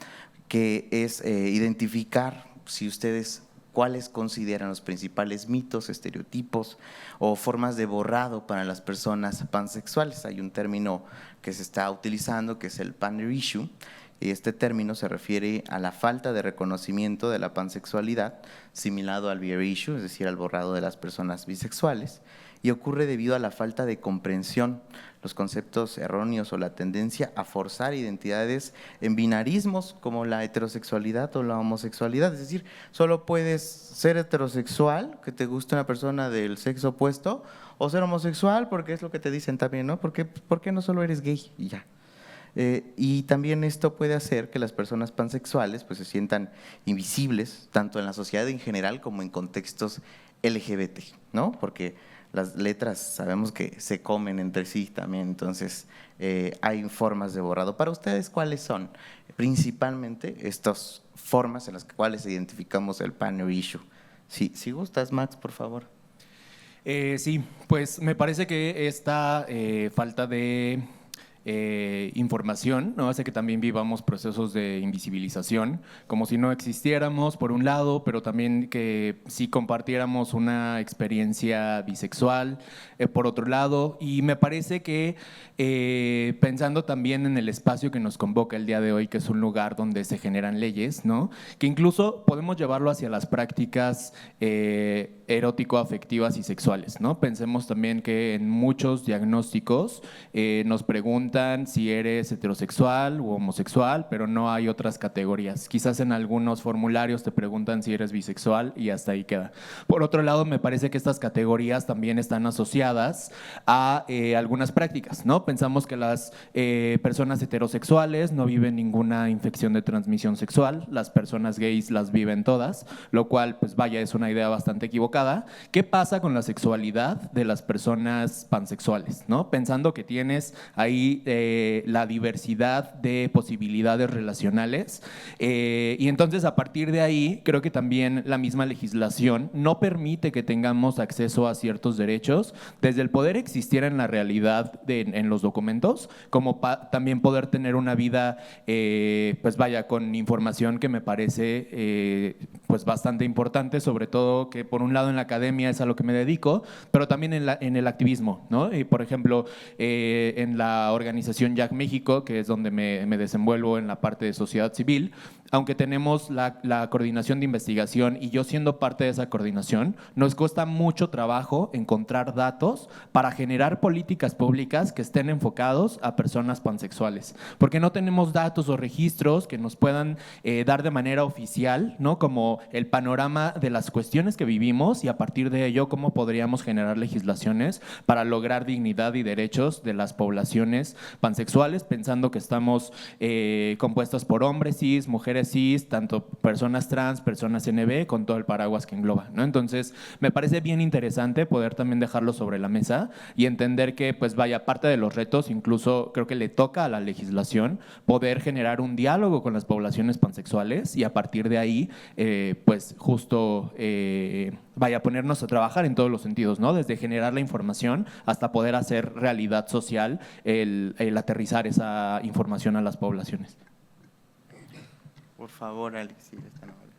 Speaker 1: que es identificar si ustedes cuáles consideran los principales mitos, estereotipos o formas de borrado para las personas pansexuales. Hay un término que se está utilizando que es el pander issue, y este término se refiere a la falta de reconocimiento de la pansexualidad, similado al beer issue, es decir, al borrado de las personas bisexuales, y ocurre debido a la falta de comprensión, los conceptos erróneos o la tendencia a forzar identidades en binarismos como la heterosexualidad o la homosexualidad. Es decir, solo puedes ser heterosexual, que te guste una persona del sexo opuesto, o ser homosexual, porque es lo que te dicen también, ¿no? ¿Por qué no solo eres gay y ya? Y también esto puede hacer que las personas pansexuales pues se sientan invisibles, tanto en la sociedad en general como en contextos LGBT, ¿no? Porque las letras sabemos que se comen entre sí también, entonces hay formas de borrado. Para ustedes, ¿cuáles son principalmente estas formas en las cuales identificamos el pander issue? Si gustas, Max, por favor.
Speaker 3: Sí, pues me parece que esta falta de información, ¿no?, hace que también vivamos procesos de invisibilización, como si no existiéramos, por un lado, pero también que si compartiéramos una experiencia bisexual, por otro lado. Y me parece que pensando también en el espacio que nos convoca el día de hoy, que es un lugar donde se generan leyes, ¿no?, que incluso podemos llevarlo hacia las prácticas erótico-afectivas y sexuales, ¿no? Pensemos también que en muchos diagnósticos nos preguntan preguntan si eres heterosexual u homosexual, pero no hay otras categorías. Quizás en algunos formularios te preguntan si eres bisexual y hasta ahí queda. Por otro lado, me parece que estas categorías también están asociadas a algunas prácticas, ¿no? Pensamos que las personas heterosexuales no viven ninguna infección de transmisión sexual, las personas gays las viven todas, lo cual, pues vaya, es una idea bastante equivocada. ¿Qué pasa con la sexualidad de las personas pansexuales, ¿no? Pensando que tienes ahí la diversidad de posibilidades relacionales y entonces a partir de ahí creo que también la misma legislación no permite que tengamos acceso a ciertos derechos, desde el poder existir en la realidad en los documentos, como también poder tener una vida, pues vaya, con información que me parece pues bastante importante, sobre todo que por un lado en la academia es a lo que me dedico, pero también en el activismo, ¿no? Y por ejemplo, en la organización Jack México, que es donde me desenvuelvo en la parte de sociedad civil, aunque tenemos la coordinación de investigación y yo siendo parte de esa coordinación, nos cuesta mucho trabajo encontrar datos para generar políticas públicas que estén enfocados a personas pansexuales, porque no tenemos datos o registros que nos puedan dar de manera oficial, ¿no? Como el panorama de las cuestiones que vivimos y a partir de ello cómo podríamos generar legislaciones para lograr dignidad y derechos de las poblaciones pansexuales, pensando que estamos compuestas por hombres cis, mujeres cis, tanto personas trans, personas NB, con todo el paraguas que engloba, ¿no? Entonces, me parece bien interesante poder también dejarlo sobre la mesa y entender que, pues vaya, parte de los retos, incluso creo que le toca a la legislación poder generar un diálogo con las poblaciones pansexuales y a partir de ahí, pues justo vaya, ponernos a trabajar en todos los sentidos, ¿no? Desde generar la información hasta poder hacer realidad social el aterrizar esa información a las poblaciones.
Speaker 1: Por favor, Alex, si eres tan amable.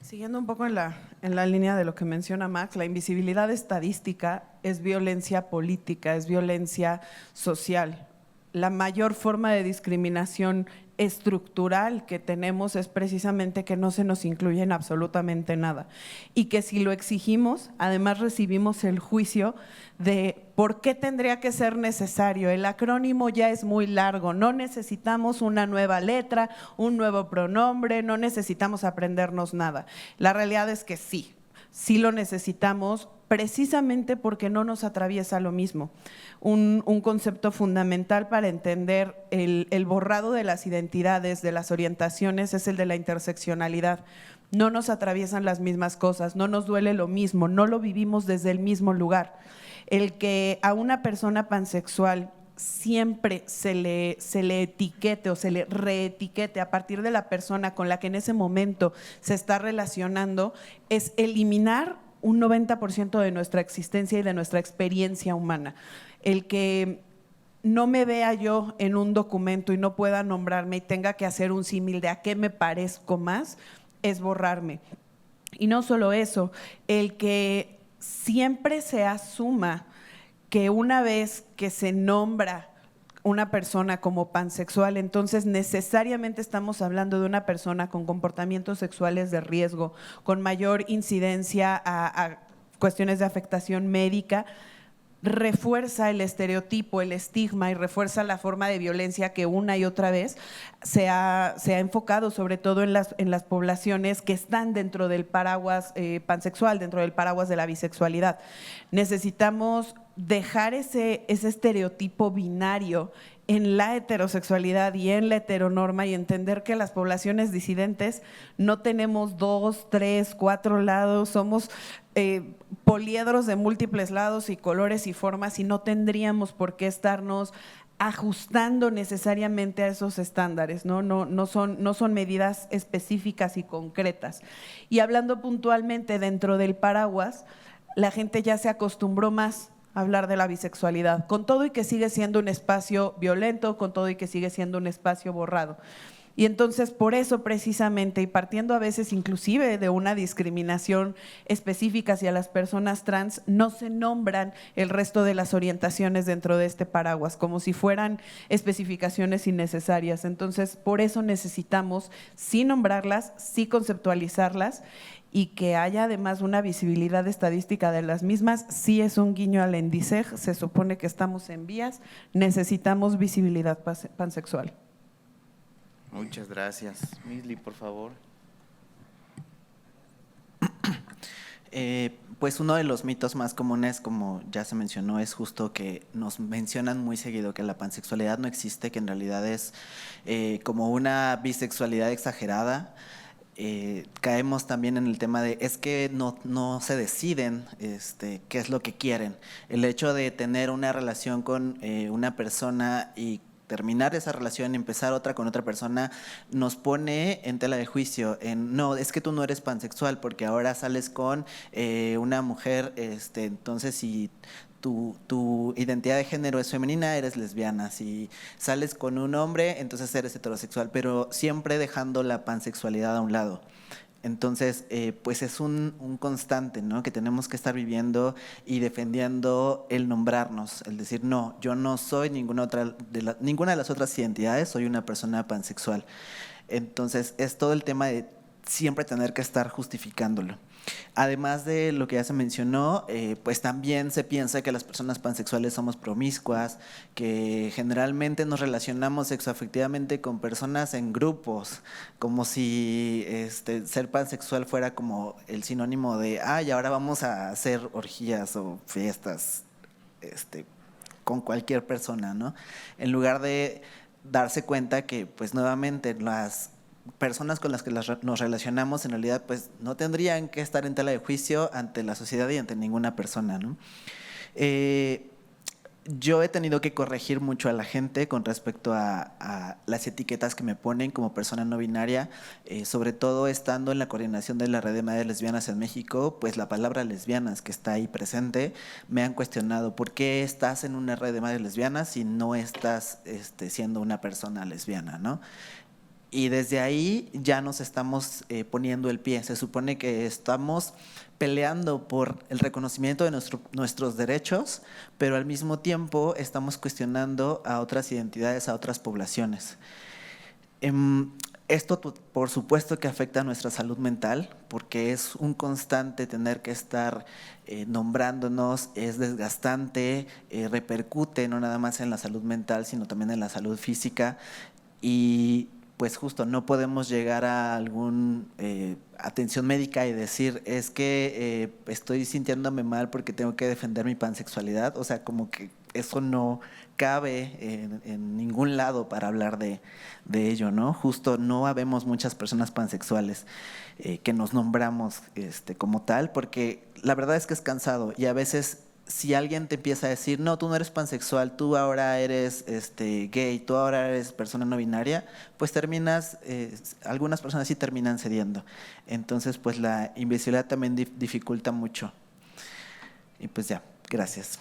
Speaker 4: Siguiendo un poco en la línea de lo que menciona Max, la invisibilidad estadística es violencia política, es violencia social. La mayor forma de discriminación estructural que tenemos es precisamente que no se nos incluye en absolutamente nada y que si lo exigimos, además recibimos el juicio de por qué tendría que ser necesario. El acrónimo ya es muy largo, no necesitamos una nueva letra, un nuevo pronombre, no necesitamos aprendernos nada. La realidad es que sí lo necesitamos precisamente porque no nos atraviesa lo mismo. Un concepto fundamental para entender el borrado de las identidades, de las orientaciones, es el de la interseccionalidad. No nos atraviesan las mismas cosas, no nos duele lo mismo, no lo vivimos desde el mismo lugar. El que a una persona pansexual siempre se le etiquete o se le reetiquete a partir de la persona con la que en ese momento se está relacionando es eliminar un 90% de nuestra existencia y de nuestra experiencia humana. El que no me vea yo en un documento y no pueda nombrarme y tenga que hacer un símil de a qué me parezco más, es borrarme. Y no solo eso, el que siempre se asuma que una vez que se nombra una persona como pansexual, entonces necesariamente estamos hablando de una persona con comportamientos sexuales de riesgo, con mayor incidencia a cuestiones de afectación médica, refuerza el estereotipo, el estigma y refuerza la forma de violencia que una y otra vez se ha enfocado sobre todo en las poblaciones que están dentro del paraguas pansexual, dentro del paraguas de la bisexualidad. Necesitamos dejar ese estereotipo binario en la heterosexualidad y en la heteronorma y entender que las poblaciones disidentes no tenemos 2, 3, 4 lados, somos poliedros de múltiples lados y colores y formas y no tendríamos por qué estarnos ajustando necesariamente a esos estándares, no son medidas específicas y concretas. Y hablando puntualmente dentro del paraguas, la gente ya se acostumbró más a hablar de la bisexualidad, con todo y que sigue siendo un espacio violento, con todo y que sigue siendo un espacio borrado. Y entonces por eso precisamente, y partiendo a veces inclusive de una discriminación específica hacia las personas trans, no se nombran el resto de las orientaciones dentro de este paraguas, como si fueran especificaciones innecesarias. Entonces por eso necesitamos sí nombrarlas, sí conceptualizarlas, y que haya además una visibilidad estadística de las mismas. Sí es un guiño al ENDICEG, se supone que estamos en vías, necesitamos visibilidad pansexual.
Speaker 1: Muchas gracias. Misli, por favor.
Speaker 5: Pues uno de los mitos más comunes, como ya se mencionó, es justo que nos mencionan muy seguido que la pansexualidad no existe, que en realidad es como una bisexualidad exagerada. Caemos también en el tema de es que no se deciden qué es lo que quieren. El hecho de tener una relación con una persona y terminar esa relación y empezar otra con otra persona nos pone en tela de juicio. No, es que tú no eres pansexual porque ahora sales con una mujer, entonces si tu identidad de género es femenina, eres lesbiana. Si sales con un hombre, entonces eres heterosexual, pero siempre dejando la pansexualidad a un lado. Entonces, pues es un constante, ¿no?, que tenemos que estar viviendo y defendiendo el nombrarnos, el decir, no, yo no soy ninguna de las otras identidades, soy una persona pansexual. Entonces, es todo el tema de siempre tener que estar justificándolo. Además de lo que ya se mencionó, pues también se piensa que las personas pansexuales somos promiscuas, que generalmente nos relacionamos sexoafectivamente con personas en grupos, como si ser pansexual fuera como el sinónimo de, y ahora vamos a hacer orgías o fiestas con cualquier persona, ¿no? En lugar de darse cuenta que, pues nuevamente, las personas con las que nos relacionamos en realidad pues no tendrían que estar en tela de juicio ante la sociedad y ante ninguna persona, ¿no? Yo he tenido que corregir mucho a la gente con respecto a las etiquetas que me ponen como persona no binaria, sobre todo estando en la coordinación de la Red de Madres Lesbianas en México, pues la palabra lesbianas que está ahí presente, me han cuestionado por qué estás en una red de madres lesbianas si no estás siendo una persona lesbiana, ¿no? Y desde ahí ya nos estamos poniendo el pie. Se supone que estamos peleando por el reconocimiento de nuestros derechos, pero al mismo tiempo estamos cuestionando a otras identidades, a otras poblaciones. Esto, por supuesto, que afecta a nuestra salud mental, porque es un constante tener que estar nombrándonos, es desgastante, repercute no nada más en la salud mental, sino también en la salud física. Y pues justo no podemos llegar a alguna atención médica y decir, es que estoy sintiéndome mal porque tengo que defender mi pansexualidad. O sea, como que eso no cabe en ningún lado para hablar de ello, ¿no? Justo no habemos muchas personas pansexuales que nos nombramos como tal, porque la verdad es que es cansado y a veces si alguien te empieza a decir, no, tú no eres pansexual, tú ahora eres gay, tú ahora eres persona no binaria, pues terminas, algunas personas sí terminan cediendo. Entonces, pues la invisibilidad también dificulta mucho. Y pues ya, gracias.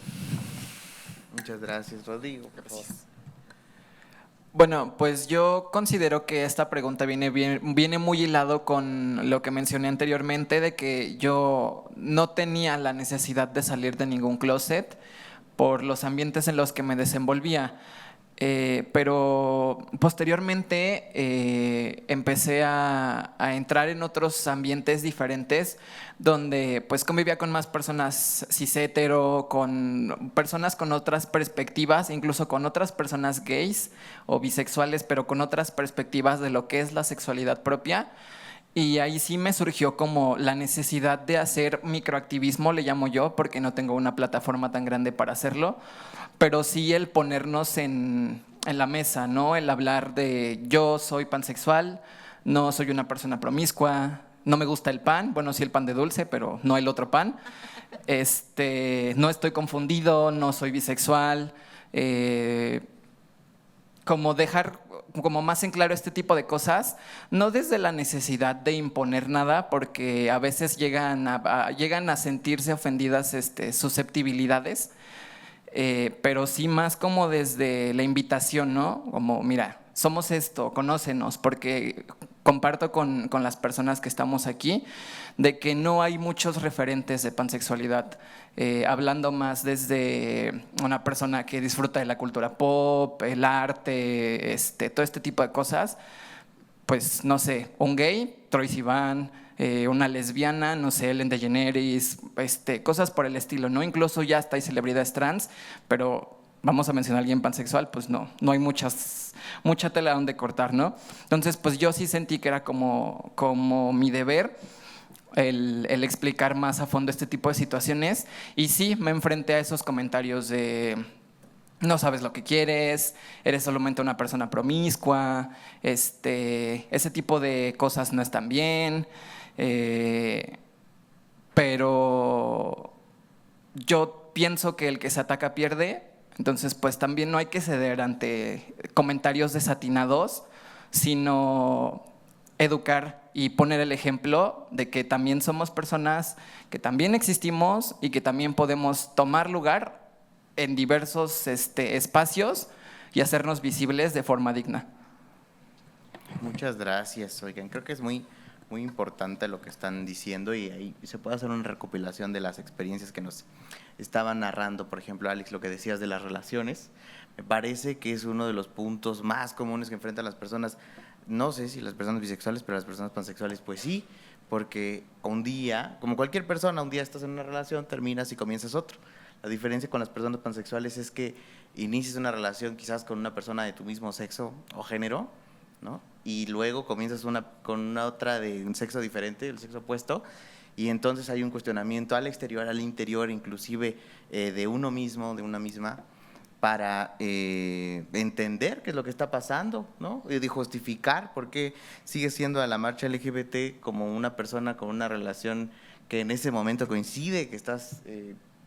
Speaker 1: Muchas gracias, Rodrigo, por favor.
Speaker 6: Bueno, pues yo considero que esta pregunta viene muy hilado con lo que mencioné anteriormente, de que yo no tenía la necesidad de salir de ningún closet por los ambientes en los que me desenvolvía. Pero posteriormente empecé a entrar en otros ambientes diferentes donde pues convivía con más personas cis-hetero, con personas con otras perspectivas, incluso con otras personas gays o bisexuales, pero con otras perspectivas de lo que es la sexualidad propia. Y ahí sí me surgió como la necesidad de hacer microactivismo, le llamo yo, porque no tengo una plataforma tan grande para hacerlo, pero sí el ponernos en la mesa, ¿no? El hablar de yo soy pansexual, no soy una persona promiscua, no me gusta el pan, bueno, sí el pan de dulce, pero no el otro pan. No estoy confundido, no soy bisexual, como dejar como más en claro este tipo de cosas, no desde la necesidad de imponer nada, porque a veces llegan a sentirse ofendidas susceptibilidades, pero sí más como desde la invitación, ¿no? Como, mira, somos esto, conócenos, porque comparto con las personas que estamos aquí de que no hay muchos referentes de pansexualidad, hablando más desde una persona que disfruta de la cultura pop, el arte, todo este tipo de cosas. Pues no sé, un gay, Troye Sivan, una lesbiana, no sé, Ellen DeGeneres, cosas por el estilo, ¿no? Incluso ya hasta hay celebridades trans, pero vamos a mencionar a alguien pansexual, pues no hay mucha tela donde cortar, ¿no? Entonces, pues yo sí sentí que era como mi deber el explicar más a fondo este tipo de situaciones, y sí me enfrenté a esos comentarios de no sabes lo que quieres, eres solamente una persona promiscua, ese tipo de cosas no están bien, pero yo pienso que el que se ataca pierde, entonces pues también no hay que ceder ante comentarios desatinados, sino educar y poner el ejemplo de que también somos personas, que también existimos y que también podemos tomar lugar en diversos espacios y hacernos visibles de forma digna.
Speaker 1: Muchas gracias. Oigan, creo que es muy importante lo que están diciendo, y ahí se puede hacer una recopilación de las experiencias que nos estaban narrando. Por ejemplo, Alex, lo que decías de las relaciones, me parece que es uno de los puntos más comunes que enfrentan las personas. No sé si las personas bisexuales, pero las personas pansexuales, pues sí, porque un día, como cualquier persona, un día estás en una relación, terminas y comienzas otro. La diferencia con las personas pansexuales es que inicias una relación quizás con una persona de tu mismo sexo o género, ¿no? Y luego comienzas con una otra de un sexo diferente, el sexo opuesto, y entonces hay un cuestionamiento al exterior, al interior, inclusive de uno mismo, de una misma, para entender qué es lo que está pasando, ¿no? Y de justificar por qué sigue siendo a la marcha LGBT como una persona con una relación que en ese momento coincide, que estás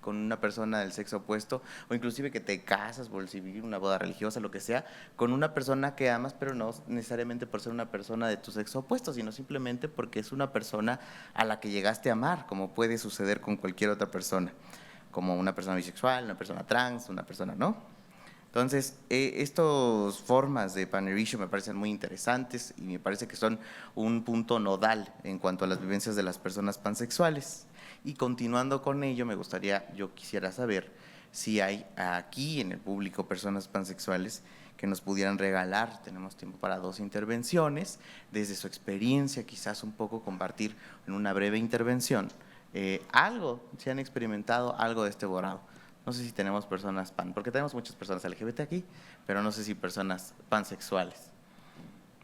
Speaker 1: con una persona del sexo opuesto, o inclusive que te casas por civil, una boda religiosa, lo que sea, con una persona que amas, pero no necesariamente por ser una persona de tu sexo opuesto, sino simplemente porque es una persona a la que llegaste a amar, como puede suceder con cualquier otra persona, como una persona bisexual, una persona trans, una persona, ¿no? Entonces, estas formas de panericio me parecen muy interesantes y me parece que son un punto nodal en cuanto a las vivencias de las personas pansexuales. Y continuando con ello, yo quisiera saber si hay aquí en el público personas pansexuales que nos pudieran regalar, tenemos tiempo para 2 intervenciones, desde su experiencia, quizás un poco compartir en una breve intervención, si han experimentado algo de este borrado. No sé si tenemos personas porque tenemos muchas personas LGBT aquí, pero no sé si personas pansexuales.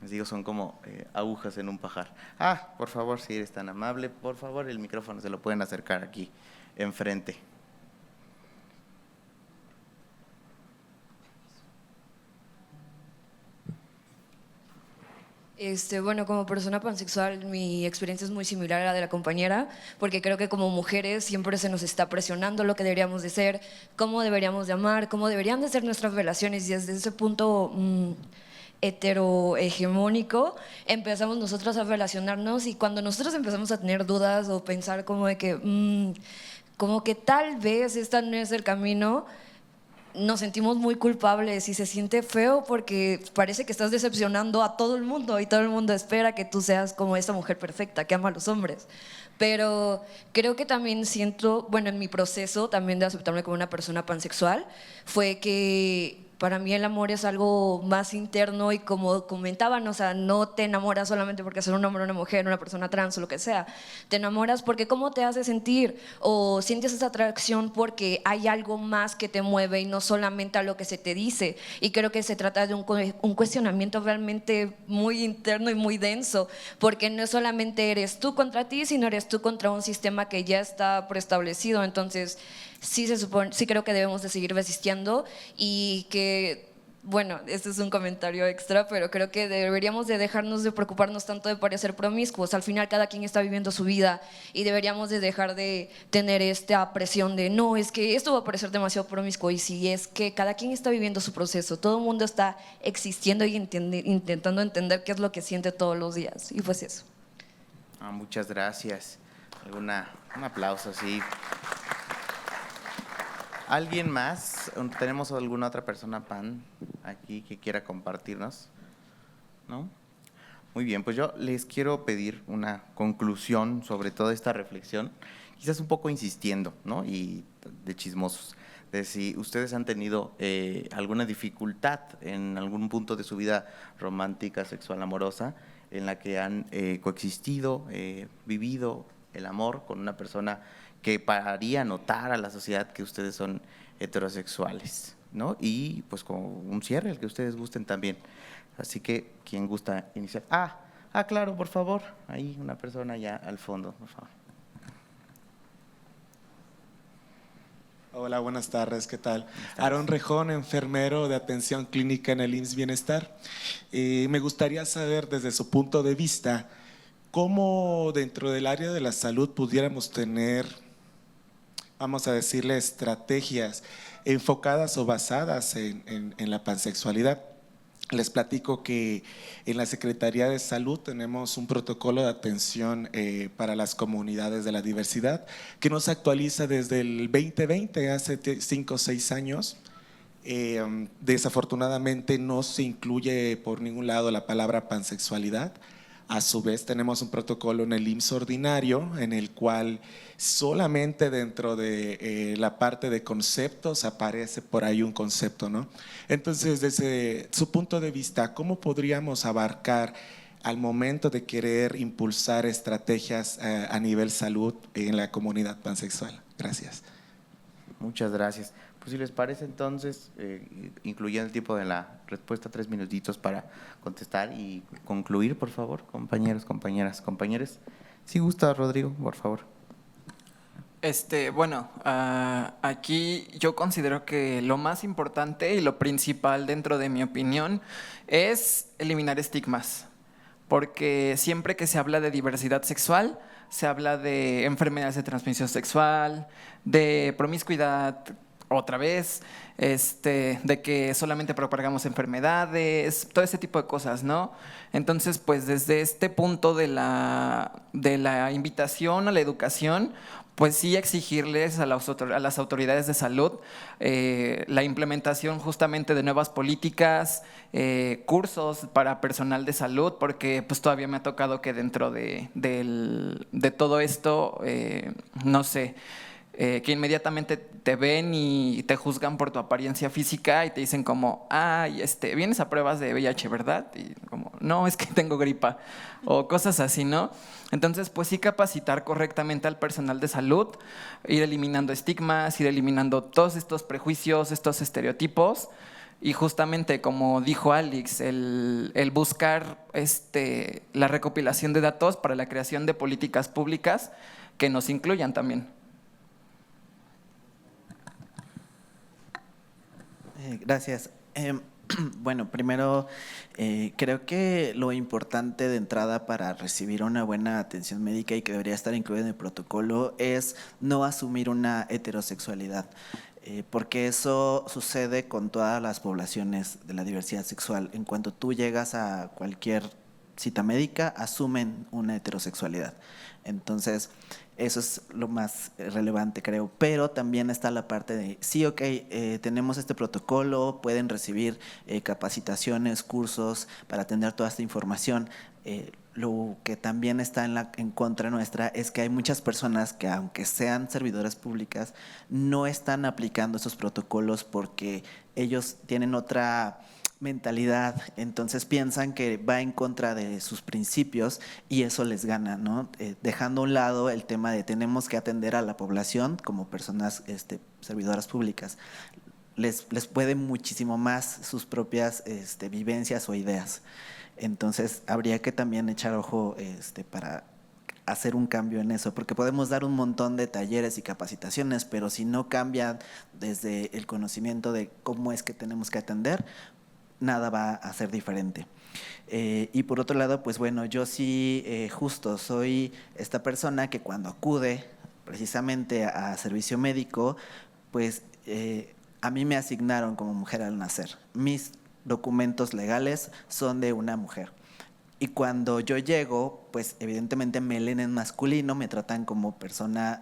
Speaker 1: Les digo, son como agujas en un pajar. Por favor, si eres tan amable, por favor, el micrófono se lo pueden acercar aquí, enfrente.
Speaker 7: Bueno, como persona pansexual, mi experiencia es muy similar a la de la compañera, porque creo que como mujeres siempre se nos está presionando lo que deberíamos de ser, cómo deberíamos de amar, cómo deberían de ser nuestras relaciones, y desde ese punto heterohegemónico empezamos nosotros a relacionarnos, y cuando nosotros empezamos a tener dudas o pensar como de que como que tal vez este no es el camino, nos sentimos muy culpables y se siente feo porque parece que estás decepcionando a todo el mundo y todo el mundo espera que tú seas como esa mujer perfecta que ama a los hombres. Pero creo que también siento, bueno, en mi proceso también de aceptarme como una persona pansexual, fue que para mí el amor es algo más interno, y como comentaban, o sea, no te enamoras solamente porque eres un hombre, una mujer, una persona trans o lo que sea. Te enamoras porque cómo te hace sentir, o sientes esa atracción porque hay algo más que te mueve y no solamente a lo que se te dice. Y creo que se trata de un cuestionamiento realmente muy interno y muy denso, porque no solamente eres tú contra ti, sino eres tú contra un sistema que ya está preestablecido. Entonces sí creo que debemos de seguir resistiendo, y que, bueno, este es un comentario extra, pero creo que deberíamos de dejarnos de preocuparnos tanto de parecer promiscuos. Al final cada quien está viviendo su vida y deberíamos de dejar de tener esta presión de no, es que esto va a parecer demasiado promiscuo, y si es que cada quien está viviendo su proceso, todo el mundo está existiendo y intentando entender qué es lo que siente todos los días, y pues eso.
Speaker 1: Muchas gracias. Un aplauso, sí. ¿Alguien más? ¿Tenemos alguna otra persona pan aquí que quiera compartirnos ¿no? Muy bien, pues yo les quiero pedir una conclusión sobre toda esta reflexión, quizás un poco insistiendo, ¿no? Y de chismosos, de si ustedes han tenido alguna dificultad en algún punto de su vida romántica, sexual, amorosa, en la que han coexistido, vivido el amor con una persona que haría notar a la sociedad que ustedes son heterosexuales, ¿no? Y pues con un cierre, el que ustedes gusten también. Así que, ¿quién gusta iniciar? Claro, por favor. Ahí una persona ya al fondo, por favor.
Speaker 8: Hola, buenas tardes, ¿qué tal? Aarón Rejón, enfermero de atención clínica en el IMSS Bienestar. Me gustaría saber desde su punto de vista, ¿cómo dentro del área de la salud pudiéramos tener, vamos a decirle, estrategias enfocadas o basadas en la pansexualidad? Les platico que en la Secretaría de Salud tenemos un protocolo de atención para las comunidades de la diversidad que nos actualiza desde el 2020, hace 5 o 6 años. Desafortunadamente no se incluye por ningún lado la palabra pansexualidad. A su vez tenemos un protocolo en el IMSS ordinario en el cual solamente dentro de la parte de conceptos aparece por ahí un concepto, ¿no? Entonces, desde su punto de vista, ¿cómo podríamos abarcar al momento de querer impulsar estrategias a nivel salud en la comunidad pansexual? Gracias.
Speaker 1: Muchas gracias. Pues si les parece entonces, incluyendo el tiempo de la respuesta, 3 minutitos para contestar y concluir, por favor, compañeros, compañeras, compañeros. Si gusta, Rodrigo, por favor.
Speaker 6: Bueno, aquí yo considero que lo más importante y lo principal dentro de mi opinión es eliminar estigmas, porque siempre que se habla de diversidad sexual, se habla de enfermedades de transmisión sexual, de promiscuidad, otra vez, de que solamente propagamos enfermedades, todo ese tipo de cosas, ¿no? Entonces, pues desde este punto de la invitación a la educación, pues sí exigirles a las autoridades de salud la implementación justamente de nuevas políticas, cursos para personal de salud, porque pues todavía me ha tocado que dentro de todo esto, no sé, que inmediatamente te ven y te juzgan por tu apariencia física y te dicen como, ay, vienes a pruebas de VIH, ¿verdad? Y como, no, es que tengo gripa, o cosas así, ¿no? Entonces, pues sí capacitar correctamente al personal de salud, ir eliminando estigmas, ir eliminando todos estos prejuicios, estos estereotipos, y justamente, como dijo Alex, el buscar la recopilación de datos para la creación de políticas públicas que nos incluyan también.
Speaker 5: Gracias. Bueno, primero, creo que lo importante de entrada para recibir una buena atención médica y que debería estar incluido en el protocolo es no asumir una heterosexualidad, porque eso sucede con todas las poblaciones de la diversidad sexual. En cuanto tú llegas a cualquier cita médica, asumen una heterosexualidad. Entonces, eso es lo más relevante, creo. Pero también está la parte de, sí, ok, tenemos este protocolo, pueden recibir capacitaciones, cursos para tener toda esta información. Lo que también está en contra nuestra es que hay muchas personas que, aunque sean servidoras públicas, no están aplicando esos protocolos porque ellos tienen otra mentalidad, entonces piensan que va en contra de sus principios y eso les gana, ¿no? Dejando a un lado el tema de tenemos que atender a la población como personas servidoras públicas. Les puede muchísimo más sus propias vivencias o ideas. Entonces habría que también echar ojo para hacer un cambio en eso, porque podemos dar un montón de talleres y capacitaciones, pero si no cambian desde el conocimiento de cómo es que tenemos que atender, nada va a ser diferente. Y por otro lado, pues bueno, yo sí justo soy esta persona que cuando acude precisamente a servicio médico, pues a mí me asignaron como mujer al nacer. Mis documentos legales son de una mujer. Y cuando yo llego, pues evidentemente me leen en masculino, me tratan como persona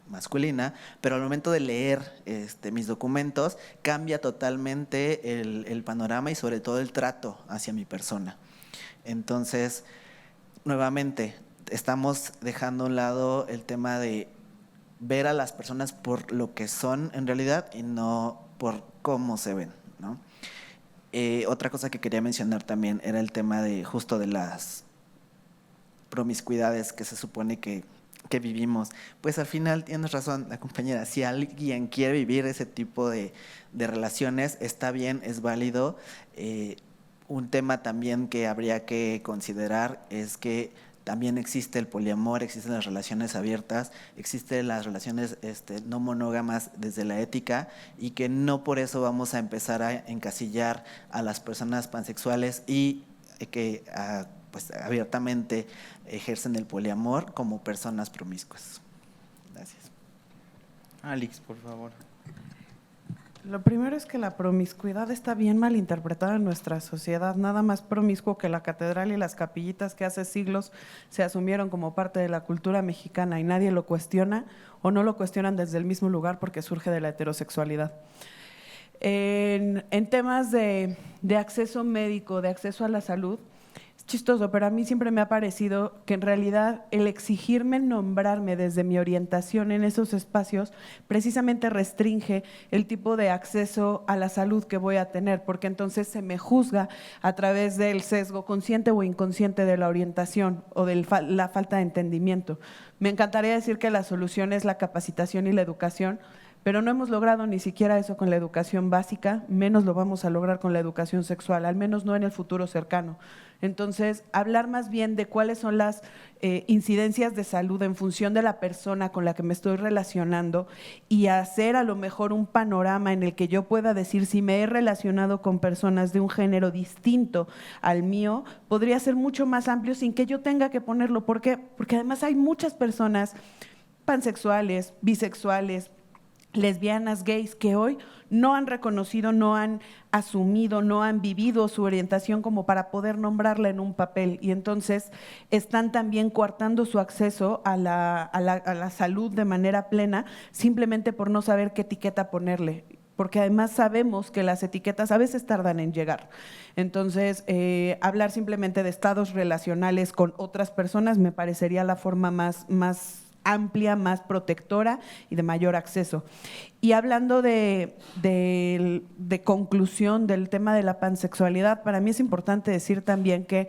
Speaker 5: masculina, pero al momento de leer mis documentos cambia totalmente el panorama y sobre todo el trato hacia mi persona. Entonces, nuevamente, estamos dejando a un lado el tema de ver a las personas por lo que son en realidad y no por cómo se ven, ¿no? Otra cosa que quería mencionar también era el tema de justo de las promiscuidades que se supone que vivimos. Pues al final tienes razón la compañera, si alguien quiere vivir ese tipo de relaciones, está bien, es válido. Un tema también que habría que considerar es que también existe el poliamor, existen las relaciones abiertas, existen las relaciones no monógamas desde la ética, y que no por eso vamos a empezar a encasillar a las personas pansexuales y que pues abiertamente ejercen el poliamor como personas promiscuas. Gracias.
Speaker 1: Alex, por favor.
Speaker 4: Lo primero es que la promiscuidad está bien mal interpretada en nuestra sociedad. Nada más promiscuo que la catedral y las capillitas que hace siglos se asumieron como parte de la cultura mexicana y nadie lo cuestiona o no lo cuestionan desde el mismo lugar porque surge de la heterosexualidad. En temas de acceso médico, de acceso a la salud, es chistoso, pero a mí siempre me ha parecido que en realidad el exigirme nombrarme desde mi orientación en esos espacios precisamente restringe el tipo de acceso a la salud que voy a tener, porque entonces se me juzga a través del sesgo consciente o inconsciente de la orientación o de la falta de entendimiento. Me encantaría decir que la solución es la capacitación y la educación, pero no hemos logrado ni siquiera eso con la educación básica, menos lo vamos a lograr con la educación sexual, al menos no en el futuro cercano. Entonces, hablar más bien de cuáles son las incidencias de salud en función de la persona con la que me estoy relacionando y hacer a lo mejor un panorama en el que yo pueda decir si me he relacionado con personas de un género distinto al mío, podría ser mucho más amplio sin que yo tenga que ponerlo. ¿Por qué? Porque además hay muchas personas pansexuales, bisexuales, lesbianas, gays, que hoy no han reconocido, no han asumido, no han vivido su orientación como para poder nombrarla en un papel, y entonces están también coartando su acceso a la salud de manera plena simplemente por no saber qué etiqueta ponerle, porque además sabemos que las etiquetas a veces tardan en llegar. Entonces, hablar simplemente de estados relacionales con otras personas me parecería la forma más amplia, más protectora y de mayor acceso. Y hablando de conclusión del tema de la pansexualidad, para mí es importante decir también que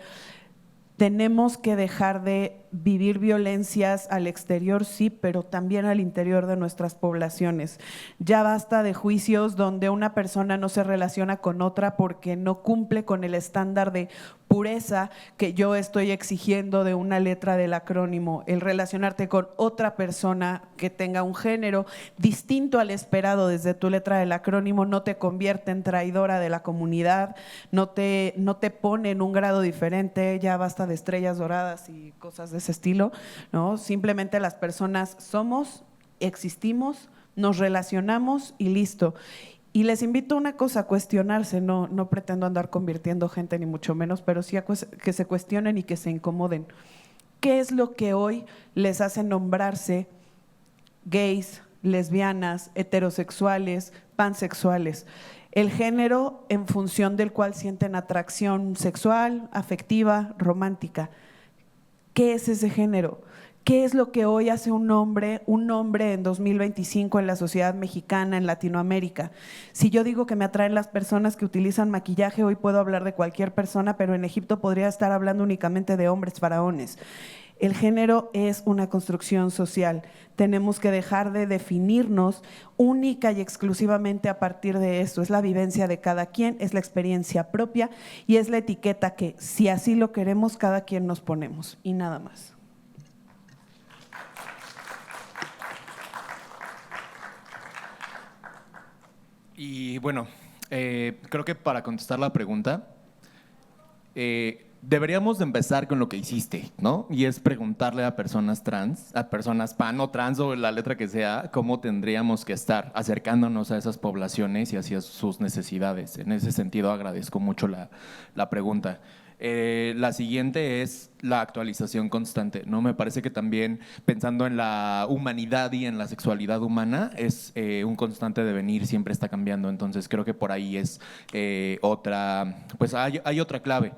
Speaker 4: tenemos que dejar de vivir violencias al exterior, sí, pero también al interior de nuestras poblaciones. Ya basta de juicios donde una persona no se relaciona con otra porque no cumple con el estándar de pureza que yo estoy exigiendo de una letra del acrónimo. El relacionarte con otra persona que tenga un género distinto al esperado desde tu letra del acrónimo no te convierte en traidora de la comunidad, no te pone en un grado diferente. Ya basta de estrellas doradas y cosas de ese estilo, ¿no? Simplemente las personas somos, existimos, nos relacionamos y listo. Y les invito a una cosa, a cuestionarse, no pretendo andar convirtiendo gente ni mucho menos, pero sí a que se cuestionen y que se incomoden. ¿Qué es lo que hoy les hace nombrarse gays, lesbianas, heterosexuales, pansexuales? El género en función del cual sienten atracción sexual, afectiva, romántica. ¿Qué es ese género? ¿Qué es lo que hoy hace un hombre en 2025 en la sociedad mexicana, en Latinoamérica? Si yo digo que me atraen las personas que utilizan maquillaje, hoy puedo hablar de cualquier persona, pero en Egipto podría estar hablando únicamente de hombres faraones. El género es una construcción social. Tenemos que dejar de definirnos única y exclusivamente a partir de eso. Es la vivencia de cada quien, es la experiencia propia y es la etiqueta que, si así lo queremos, cada quien nos ponemos y nada más.
Speaker 3: Y bueno, creo que para contestar la pregunta, deberíamos de empezar con lo que hiciste, ¿no? Y es preguntarle a personas trans, a personas pan o trans o la letra que sea, cómo tendríamos que estar acercándonos a esas poblaciones y hacia sus necesidades. En ese sentido, agradezco mucho la pregunta. La siguiente es la actualización constante, ¿no? Me parece que también pensando en la humanidad y en la sexualidad humana es un constante devenir, siempre está cambiando. Entonces creo que por ahí es otra, pues hay otra clave.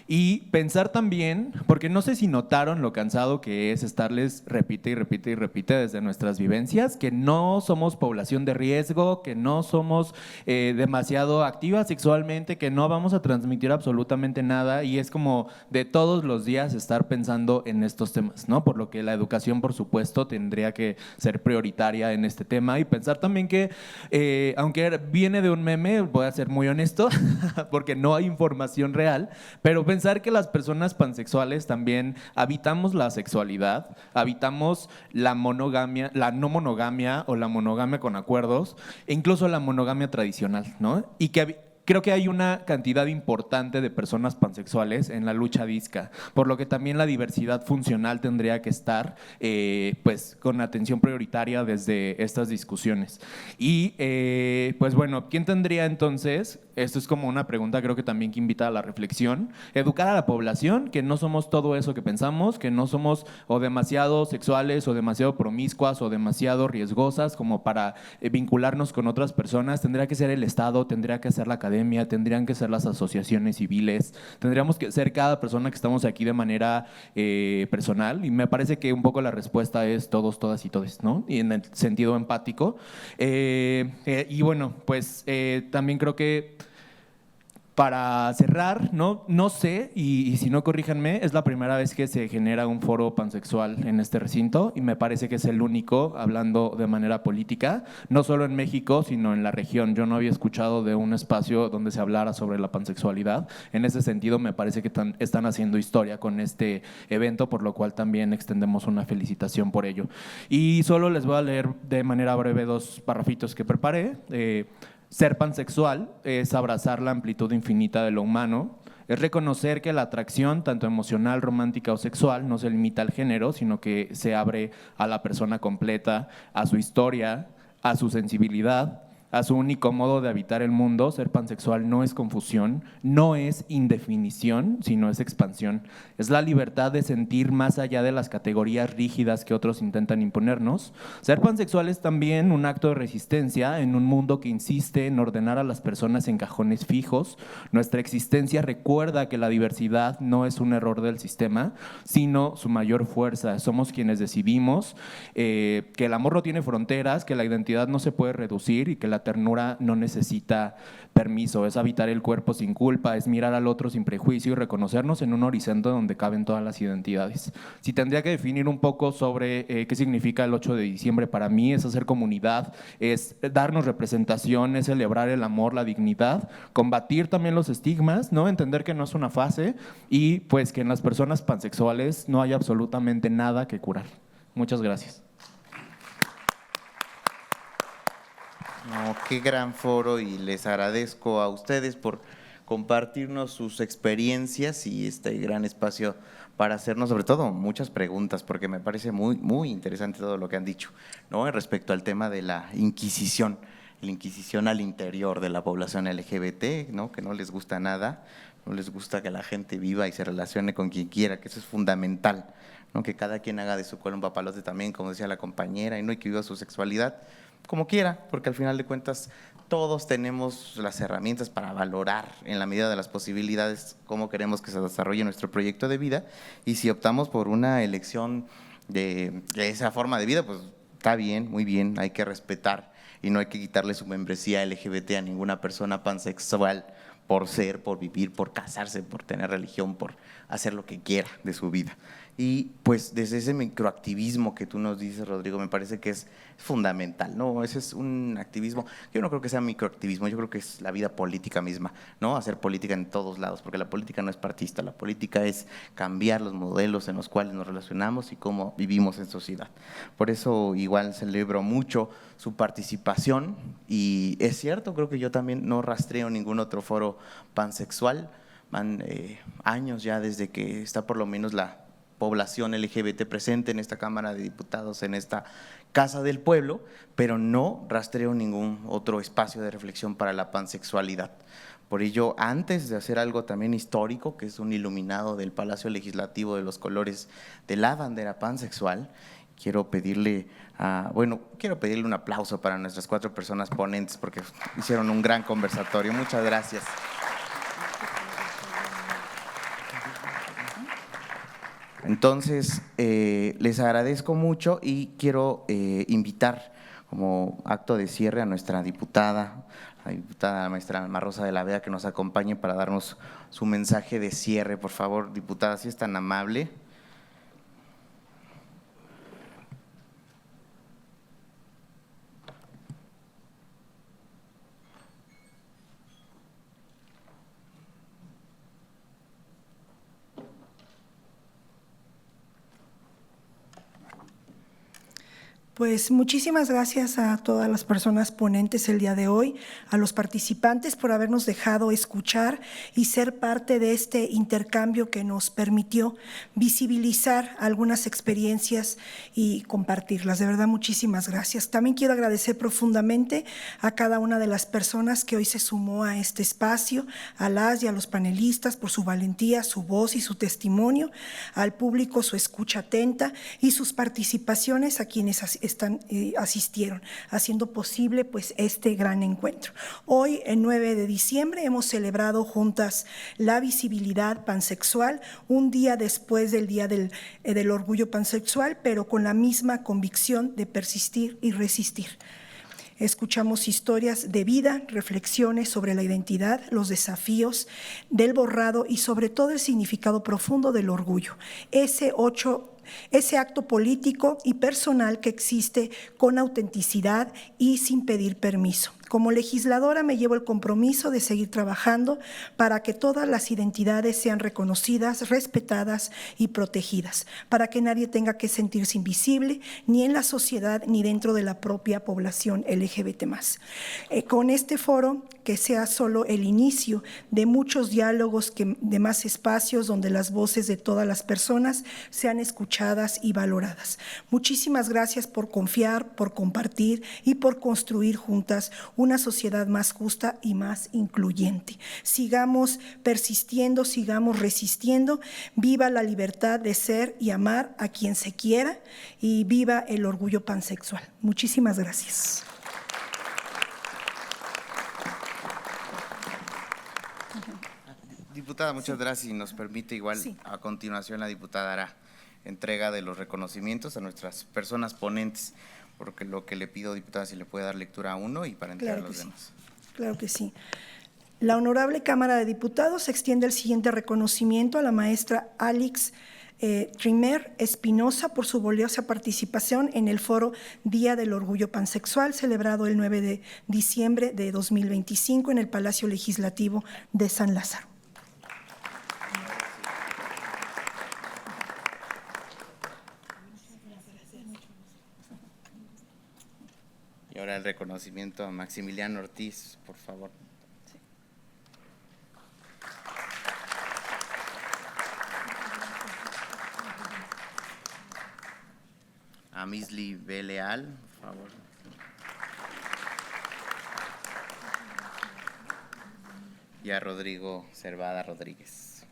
Speaker 3: Y pensar también, porque no sé si notaron lo cansado que es estarles repite y repite y repite desde nuestras vivencias, que no somos población de riesgo, que no somos demasiado activas sexualmente, que no vamos a transmitir absolutamente nada, y es como de todos los días estar pensando en estos temas, ¿no? Por lo que la educación, por supuesto, tendría que ser prioritaria en este tema, y pensar también que, aunque viene de un meme, voy a ser muy honesto, porque no hay información real, pero pensar que las personas pansexuales también habitamos la sexualidad, habitamos la monogamia, la no monogamia o la monogamia con acuerdos, e incluso la monogamia tradicional, ¿no? Y que creo que hay una cantidad importante de personas pansexuales en la lucha disca, por lo que también la diversidad funcional tendría que estar pues con atención prioritaria desde estas discusiones. Y pues bueno, ¿quién tendría entonces? Esto es como una pregunta, creo que también que invita a la reflexión. Educar a la población que no somos todo eso que pensamos, que no somos o demasiado sexuales o demasiado promiscuas o demasiado riesgosas como para vincularnos con otras personas. Tendría que ser el Estado, tendría que ser la academia, tendrían que ser las asociaciones civiles, tendríamos que ser cada persona que estamos aquí de manera personal, y me parece que un poco la respuesta es todos, todas y todes, ¿no? Y en el sentido empático. Y bueno, pues también creo que para cerrar, no sé, y si no corríjanme, es la primera vez que se genera un foro pansexual en este recinto, y me parece que es el único, hablando de manera política, no solo en México, sino en la región. Yo no había escuchado de un espacio donde se hablara sobre la pansexualidad. En ese sentido, me parece que están haciendo historia con este evento, por lo cual también extendemos una felicitación por ello. Y solo les voy a leer de manera breve 2 parrafitos que preparé. Ser pansexual es abrazar la amplitud infinita de lo humano, es reconocer que la atracción, tanto emocional, romántica o sexual, no se limita al género, sino que se abre a la persona completa, a su historia, a su sensibilidad, a su único modo de habitar el mundo. Ser pansexual no es confusión, no es indefinición, sino es expansión. Es la libertad de sentir más allá de las categorías rígidas que otros intentan imponernos. Ser pansexual es también un acto de resistencia en un mundo que insiste en ordenar a las personas en cajones fijos. Nuestra existencia recuerda que la diversidad no es un error del sistema, sino su mayor fuerza. Somos quienes decidimos que el amor no tiene fronteras, que la identidad no se puede reducir y que la ternura no necesita permiso. Es habitar el cuerpo sin culpa, es mirar al otro sin prejuicio y reconocernos en un horizonte donde caben todas las identidades. Si tendría que definir un poco sobre qué significa el 8 de diciembre para mí, es hacer comunidad, es darnos representación, es celebrar el amor, la dignidad, combatir también los estigmas, ¿no? Entender que no es una fase, y pues que en las personas pansexuales no hay absolutamente nada que curar. Muchas gracias.
Speaker 1: No, qué gran foro, y les agradezco a ustedes por compartirnos sus experiencias y este gran espacio para hacernos, sobre todo, muchas preguntas, porque me parece muy, muy interesante todo lo que han dicho, ¿no? Respecto al tema de la Inquisición, la Inquisición al interior de la población LGBT, ¿no? Que no les gusta nada, no les gusta que la gente viva y se relacione con quien quiera, que eso es fundamental, ¿no? Que cada quien haga de su cual un papalote también, como decía la compañera, y no hay que viva su sexualidad como quiera, porque al final de cuentas todos tenemos las herramientas para valorar en la medida de las posibilidades cómo queremos que se desarrolle nuestro proyecto de vida, y si optamos por una elección de esa forma de vida, pues está bien, muy bien, hay que respetar y no hay que quitarle su membresía LGBT a ninguna persona pansexual por ser, por vivir, por casarse, por tener religión, por hacer lo que quiera de su vida. Y pues desde ese microactivismo que tú nos dices, Rodrigo, me parece que es fundamental, ¿no? Ese es un activismo, yo no creo que sea microactivismo, yo creo que es la vida política misma, ¿no? Hacer política en todos lados, porque la política no es partista, la política es cambiar los modelos en los cuales nos relacionamos y cómo vivimos en sociedad. Por eso igual celebro mucho su participación, y es cierto, creo que yo también no rastreo ningún otro foro pansexual. Van años ya desde que está por lo menos la población LGBT presente en esta Cámara de Diputados, en esta Casa del Pueblo, pero no rastreo ningún otro espacio de reflexión para la pansexualidad. Por ello, antes de hacer algo también histórico, que es un iluminado del Palacio Legislativo de los colores de la bandera pansexual, quiero pedirle un aplauso para nuestras 4 personas ponentes, porque hicieron un gran conversatorio. Muchas gracias. Entonces, les agradezco mucho y quiero invitar como acto de cierre a nuestra diputada, la diputada maestra Alma Rosa de la Vega, que nos acompañe para darnos su mensaje de cierre. Por favor, diputada, si es tan amable.
Speaker 2: Pues muchísimas gracias a todas las personas ponentes el día de hoy, a los participantes por habernos dejado escuchar y ser parte de este intercambio que nos permitió visibilizar algunas experiencias y compartirlas. De verdad, muchísimas gracias. También quiero agradecer profundamente a cada una de las personas que hoy se sumó a este espacio, a las y a los panelistas por su valentía, su voz y su testimonio, al público su escucha atenta y sus participaciones, a quienes asistieron, haciendo posible pues este gran encuentro. Hoy, el 9 de diciembre, hemos celebrado juntas la visibilidad pansexual, un día después del Día del Orgullo Pansexual, pero con la misma convicción de persistir y resistir. Escuchamos historias de vida, reflexiones sobre la identidad, los desafíos del borrado y sobre todo el significado profundo del orgullo. Ese acto político y personal que existe con autenticidad y sin pedir permiso. Como legisladora me llevo el compromiso de seguir trabajando para que todas las identidades sean reconocidas, respetadas y protegidas, para que nadie tenga que sentirse invisible, ni en la sociedad ni dentro de la propia población LGBT+. Con este foro, que sea solo el inicio de muchos diálogos, de más espacios donde las voces de todas las personas sean escuchadas y valoradas. Muchísimas gracias por confiar, por compartir y por construir juntas una sociedad más justa y más incluyente. Sigamos persistiendo, sigamos resistiendo. Viva la libertad de ser y amar a quien se quiera y viva el orgullo pansexual. Muchísimas gracias.
Speaker 1: Diputada, muchas gracias y nos permite igual
Speaker 2: Sí.
Speaker 1: a continuación la diputada hará entrega de los reconocimientos a nuestras personas ponentes, porque lo que le pido, diputada, si le puede dar lectura a uno y para entregar
Speaker 2: Claro
Speaker 1: a los
Speaker 2: que sí.
Speaker 1: demás.
Speaker 2: Claro que sí. La Honorable Cámara de Diputados extiende el siguiente reconocimiento a la maestra Alix Trimer Espinosa por su valiosa participación en el foro Día del Orgullo Pansexual, celebrado el 9 de diciembre de 2025 en el Palacio Legislativo de San Lázaro.
Speaker 1: Y ahora el reconocimiento a Maximiliano Ortiz, por favor. A Misli B. Leal, por favor. Y a Rodrigo Cervada Rodríguez.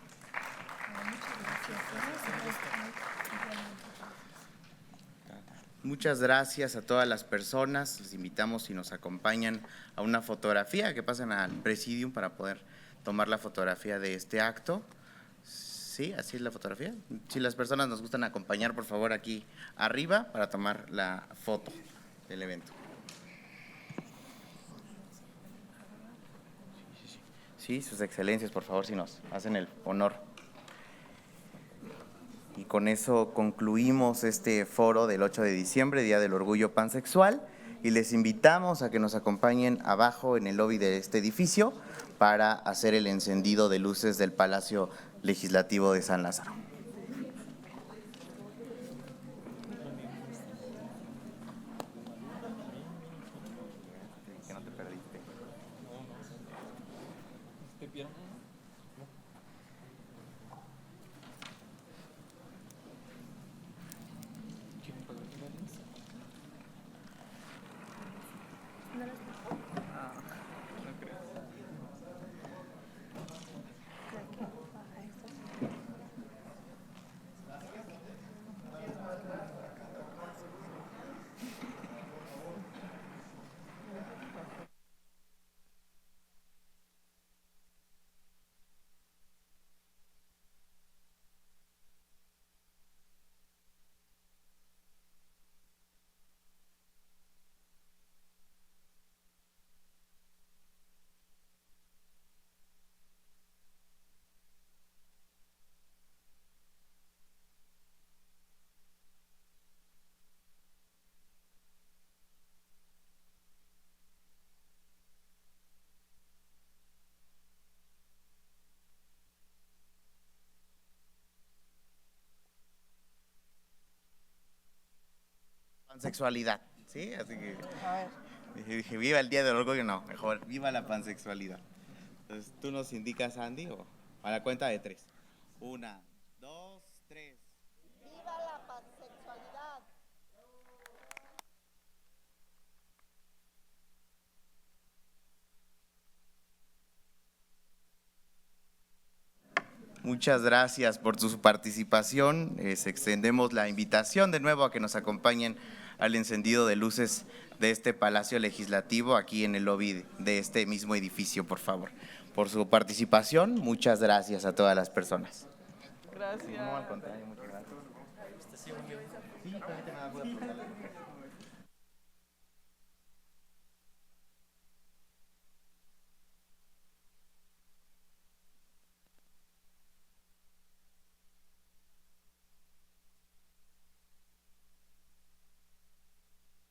Speaker 1: Muchas gracias a todas las personas. Les invitamos, si nos acompañan, a una fotografía, que pasen al presidium para poder tomar la fotografía de este acto. Sí, así es la fotografía. Si las personas nos gustan acompañar, por favor, aquí arriba para tomar la foto del evento. Sí, sus excelencias, por favor, si nos hacen el honor. Y con eso concluimos este foro del 8 de diciembre, Día del Orgullo Pansexual, y les invitamos a que nos acompañen abajo en el lobby de este edificio para hacer el encendido de luces del Palacio Legislativo de San Lázaro. Que no te perdiste. Pansexualidad, ¿sí? Así que dije, viva el Día del Orgullo, no, mejor, viva la pansexualidad. Entonces, ¿tú nos indicas, Andy, o a la cuenta de 3? 1, 2, 3.
Speaker 9: ¡Viva la pansexualidad!
Speaker 1: Muchas gracias por su participación. Les extendemos la invitación de nuevo a que nos acompañen al encendido de luces de este Palacio Legislativo aquí en el lobby de este mismo edificio, por favor. Por su participación, muchas gracias a todas las personas.
Speaker 4: Gracias.
Speaker 1: No, al contrario, muchas gracias. Sí,